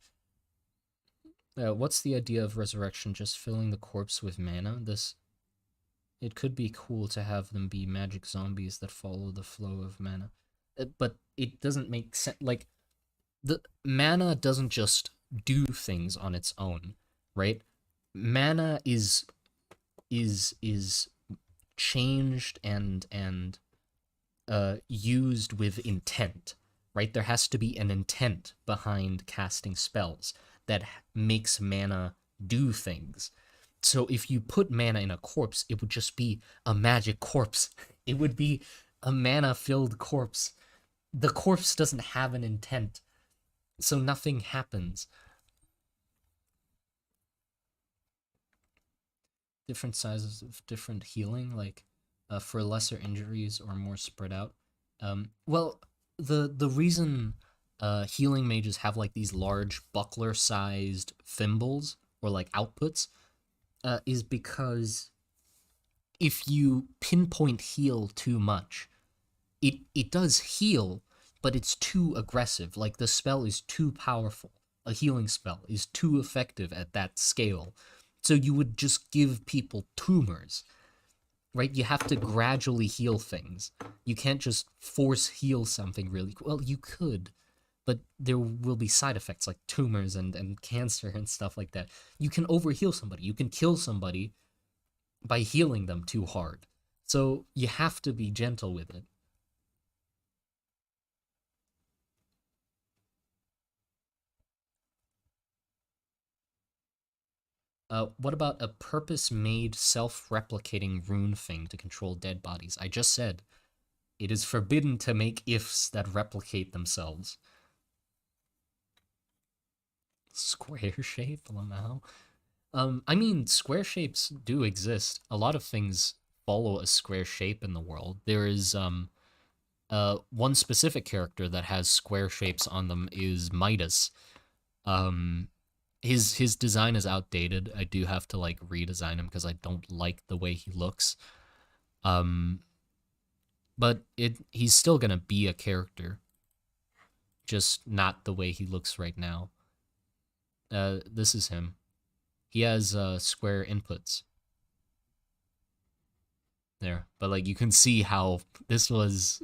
What's the idea of resurrection? Just filling the corpse with mana? It could be cool to have them be magic zombies that follow the flow of mana. But it doesn't make sense. Like, the mana doesn't just do things on its own, right? Mana is changed and used with intent, right? There has to be an intent behind casting spells that makes mana do things. So if you put mana in a corpse, it would just be a magic corpse. It would be a mana filled corpse. The corpse doesn't have an intent, so nothing happens. Different sizes of different healing, like for lesser injuries or more spread out. Well, the reason healing mages have like these large buckler-sized thimbles or like outputs is because if you pinpoint heal too much, it does heal, but it's too aggressive. Like the spell is too powerful. A healing spell is too effective at that scale. So you would just give people tumors, right? You have to gradually heal things. You can't just force heal something really. Well, you could, but there will be side effects like tumors and cancer and stuff like that. You can overheal somebody. You can kill somebody by healing them too hard. So you have to be gentle with it. What about a purpose-made self-replicating rune thing to control dead bodies? I just said it is forbidden to make ifs that replicate themselves. Square shape, Lamau. I mean, square shapes do exist. A lot of things follow a square shape in the world. There is one specific character that has square shapes on them is Midas. Um, his design is outdated. I do have to like redesign him because I don't like the way he looks. Um, but he's still gonna be a character, just not the way he looks right now. This is him. He has square inputs there, but like you can see how this was.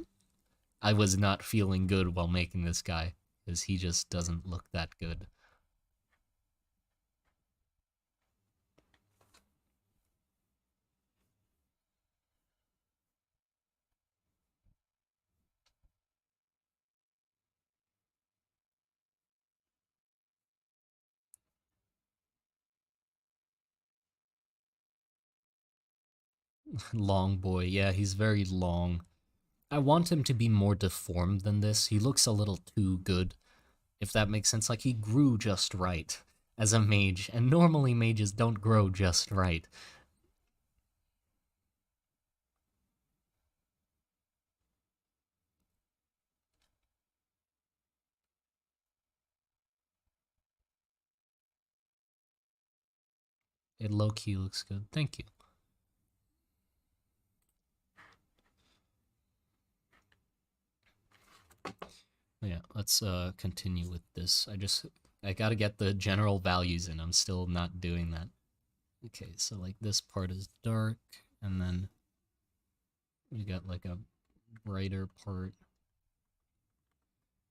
I was not feeling good while making this guy because he just doesn't look that good. Long boy, yeah, he's very long. I want him to be more deformed than this. He looks a little too good, if that makes sense. Like, he grew just right as a mage, and normally mages don't grow just right. It low-key looks good. Thank you. Yeah, let's continue with this. I gotta get the general values in. I'm still not doing that. Okay, so like this part is dark, and then we got like a brighter part.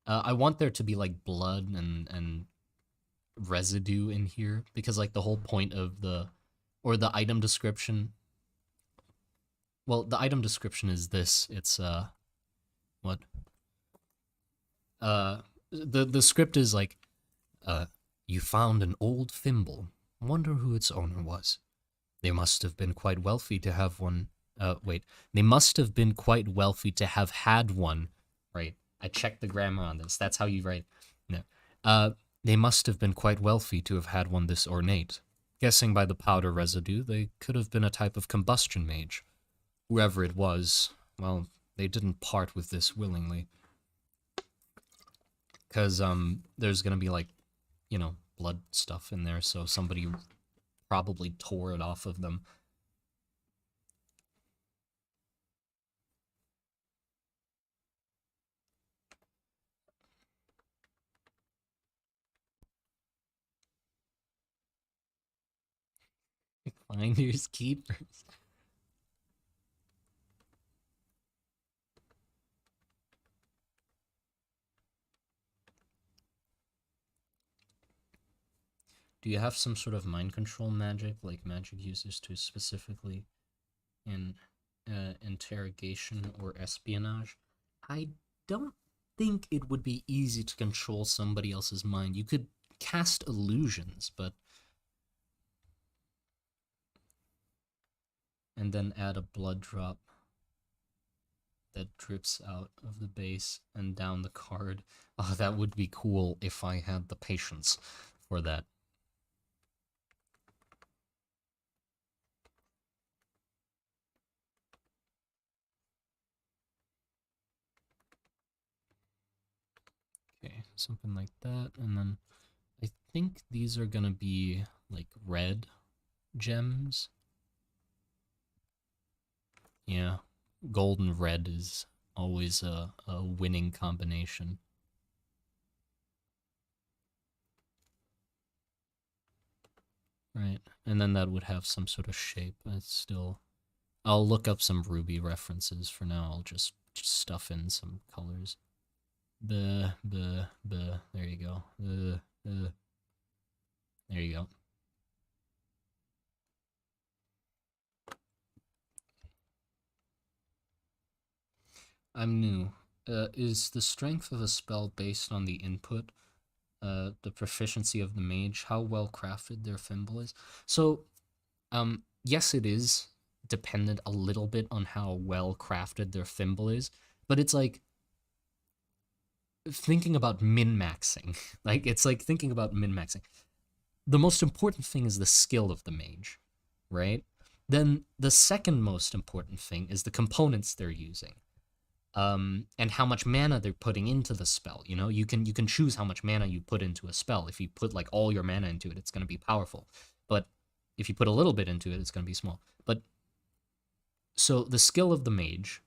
I want there to be like blood and residue in here because like the whole point of the item description. Well, the item description is this. It's what the script is like you found an old thimble. Wonder who its owner was. They must have been quite wealthy to have one. Wait. They must have been quite wealthy to have had one. Right. I checked the grammar on this. That's how you write. No. They must have been quite wealthy to have had one this ornate. Guessing by the powder residue, they could have been a type of combustion mage. Whoever it was, well, they didn't part with this willingly. Because there's gonna be like, blood stuff in there, so somebody probably tore it off of them. Finders keepers. Do you have some sort of mind control magic, like magic uses to specifically in interrogation or espionage? I don't think it would be easy to control somebody else's mind. You could cast illusions, but and then add a blood drop that drips out of the base and down the card. Oh, that would be cool if I had the patience for that. Okay, something like that. And then I think these are gonna be like red gems. Yeah, gold and red is always a winning combination. Right, and then that would have some sort of shape. It's still... I'll look up some Ruby references for now. I'll just stuff in some colors. There you go. There you go. I'm new. Is the strength of a spell based on the input, the proficiency of the mage, how well crafted their thimble is? So, yes, it is dependent a little bit on how well crafted their thimble is, but it's like thinking about min-maxing. Like, it's like thinking about min-maxing. The most important thing is the skill of the mage, right? Then the second most important thing is the components they're using. And how much mana they're putting into the spell. You know, you can choose how much mana you put into a spell. If you put like all your mana into it, it's going to be powerful. But if you put a little bit into it, it's going to be small. But so the skill of the mage,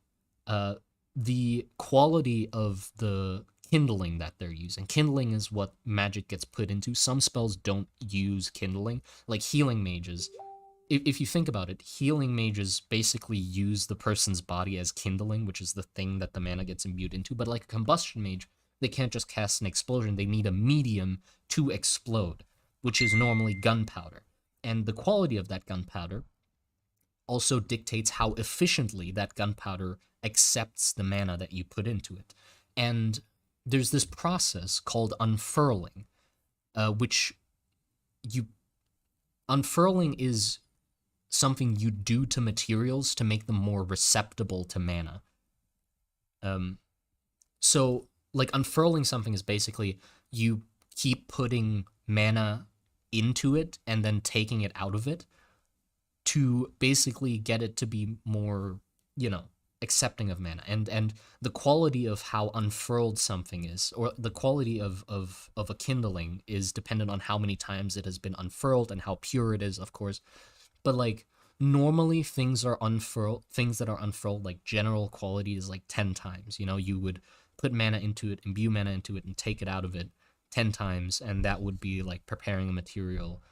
the quality of the kindling that they're using. Kindling is what magic gets put into. Some spells don't use kindling, like healing mages. If you think about it, healing mages basically use the person's body as kindling, which is the thing that the mana gets imbued into. But like a combustion mage, they can't just cast an explosion. They need a medium to explode, which is normally gunpowder. And the quality of that gunpowder also dictates how efficiently that gunpowder accepts the mana that you put into it. And there's this process called unfurling, which unfurling is something you do to materials to make them more receptible to mana. So like unfurling something is basically you keep putting mana into it and then taking it out of it to basically get it to be more, accepting of mana. And the quality of how unfurled something is, or the quality of a kindling, is dependent on how many times it has been unfurled and how pure it is, of course. But like normally things that are unfurled, like general quality is like 10 times. You would put mana into it, imbue mana into it, and take it out of it 10 times, and that would be like preparing a material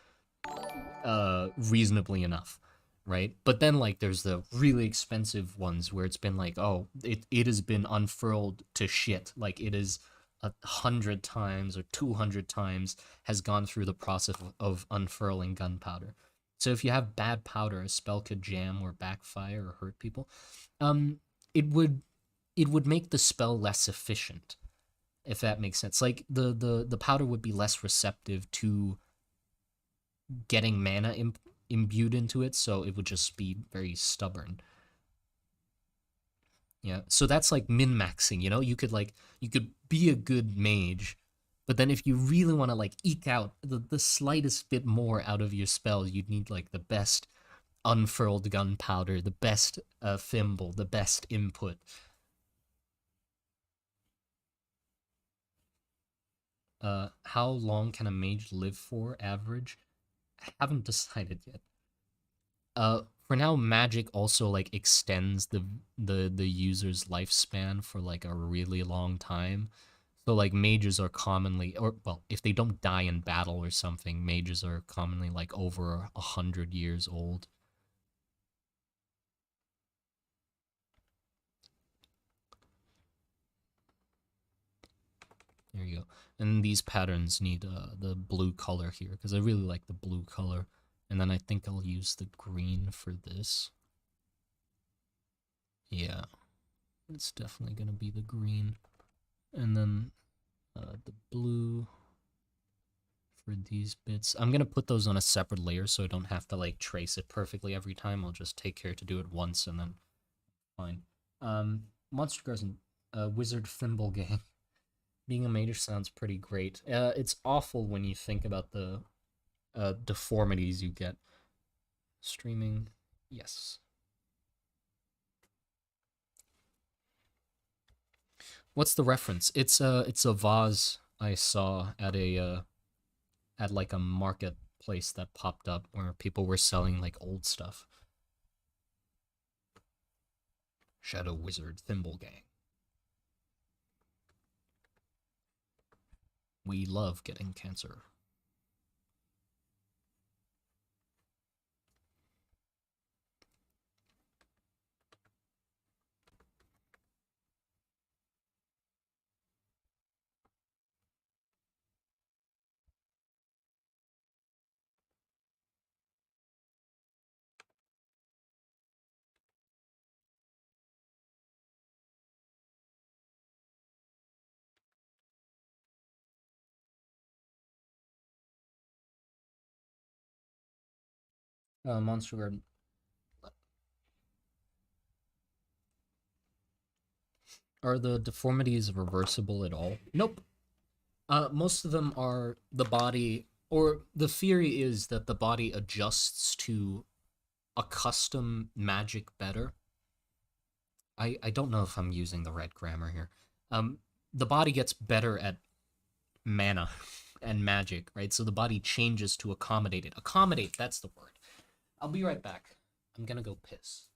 reasonably enough, right? But then like there's the really expensive ones where it's been like, oh, it has been unfurled to shit. Like it is 100 times or 200 times has gone through the process of unfurling gunpowder. So if you have bad powder, a spell could jam or backfire or hurt people. It would make the spell less efficient, if that makes sense. Like the powder would be less receptive to getting mana imbued into it, so it would just be very stubborn. Yeah, so that's like min-maxing, you could be a good mage, but then if you really want to like eke out the slightest bit more out of your spell, you'd need like the best unfurled gunpowder, the best thimble, the best input. How long can a mage live for, average? I haven't decided yet. For now, magic also like extends the user's lifespan for like a really long time. So like mages are commonly, or well, if they don't die in battle or something, mages are commonly like over 100 years old. And these patterns need the blue color here because I really like the blue color. And then I think I'll use the green for this. Yeah, it's definitely gonna be the green. And then the blue for these bits. I'm gonna put those on a separate layer so I don't have to like trace it perfectly every time. I'll just take care to do it once and then fine. Monster Garden, Wizard Thimble Gang. Being a mage sounds pretty great. It's awful when you think about the deformities you get. Streaming, yes. What's the reference? It's a vase I saw at at like a marketplace that popped up where people were selling like old stuff. Shadow Wizard Thimble Gang. We love getting cancer. Monster Garden. Are the deformities reversible at all? Nope. Most of them are the body, or the theory is that the body adjusts to a custom magic better. I don't know if I'm using the right grammar here. The body gets better at mana and magic, right? So the body changes to accommodate it. Accommodate, that's the word. I'll be right back. I'm gonna go piss.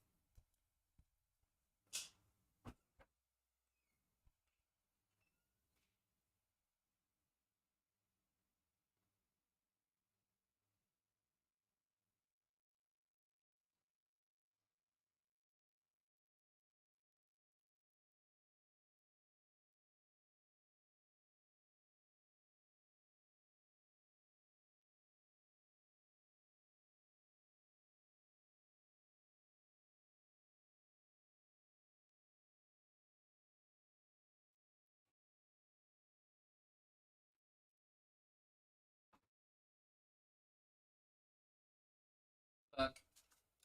Back.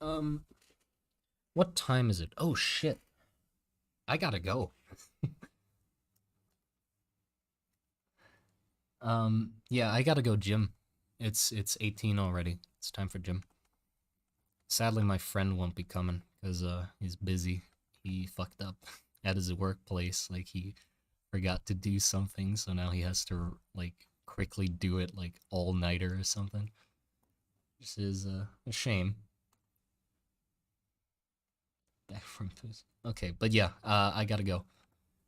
Um, what time is it? Oh shit. I gotta go. Yeah, I gotta go gym. It's 18 already. It's time for gym. Sadly, my friend won't be coming because he's busy. He fucked up at his workplace. Like he forgot to do something, so now he has to like quickly do it like all nighter or something. This is a shame. Back from okay, but yeah, I gotta go.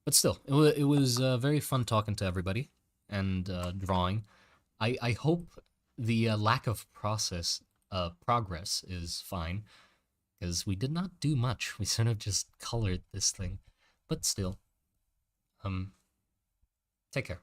But still, it was very fun talking to everybody and drawing. I hope the lack of progress is fine because we did not do much. We sort of just colored this thing, but still, um, take care.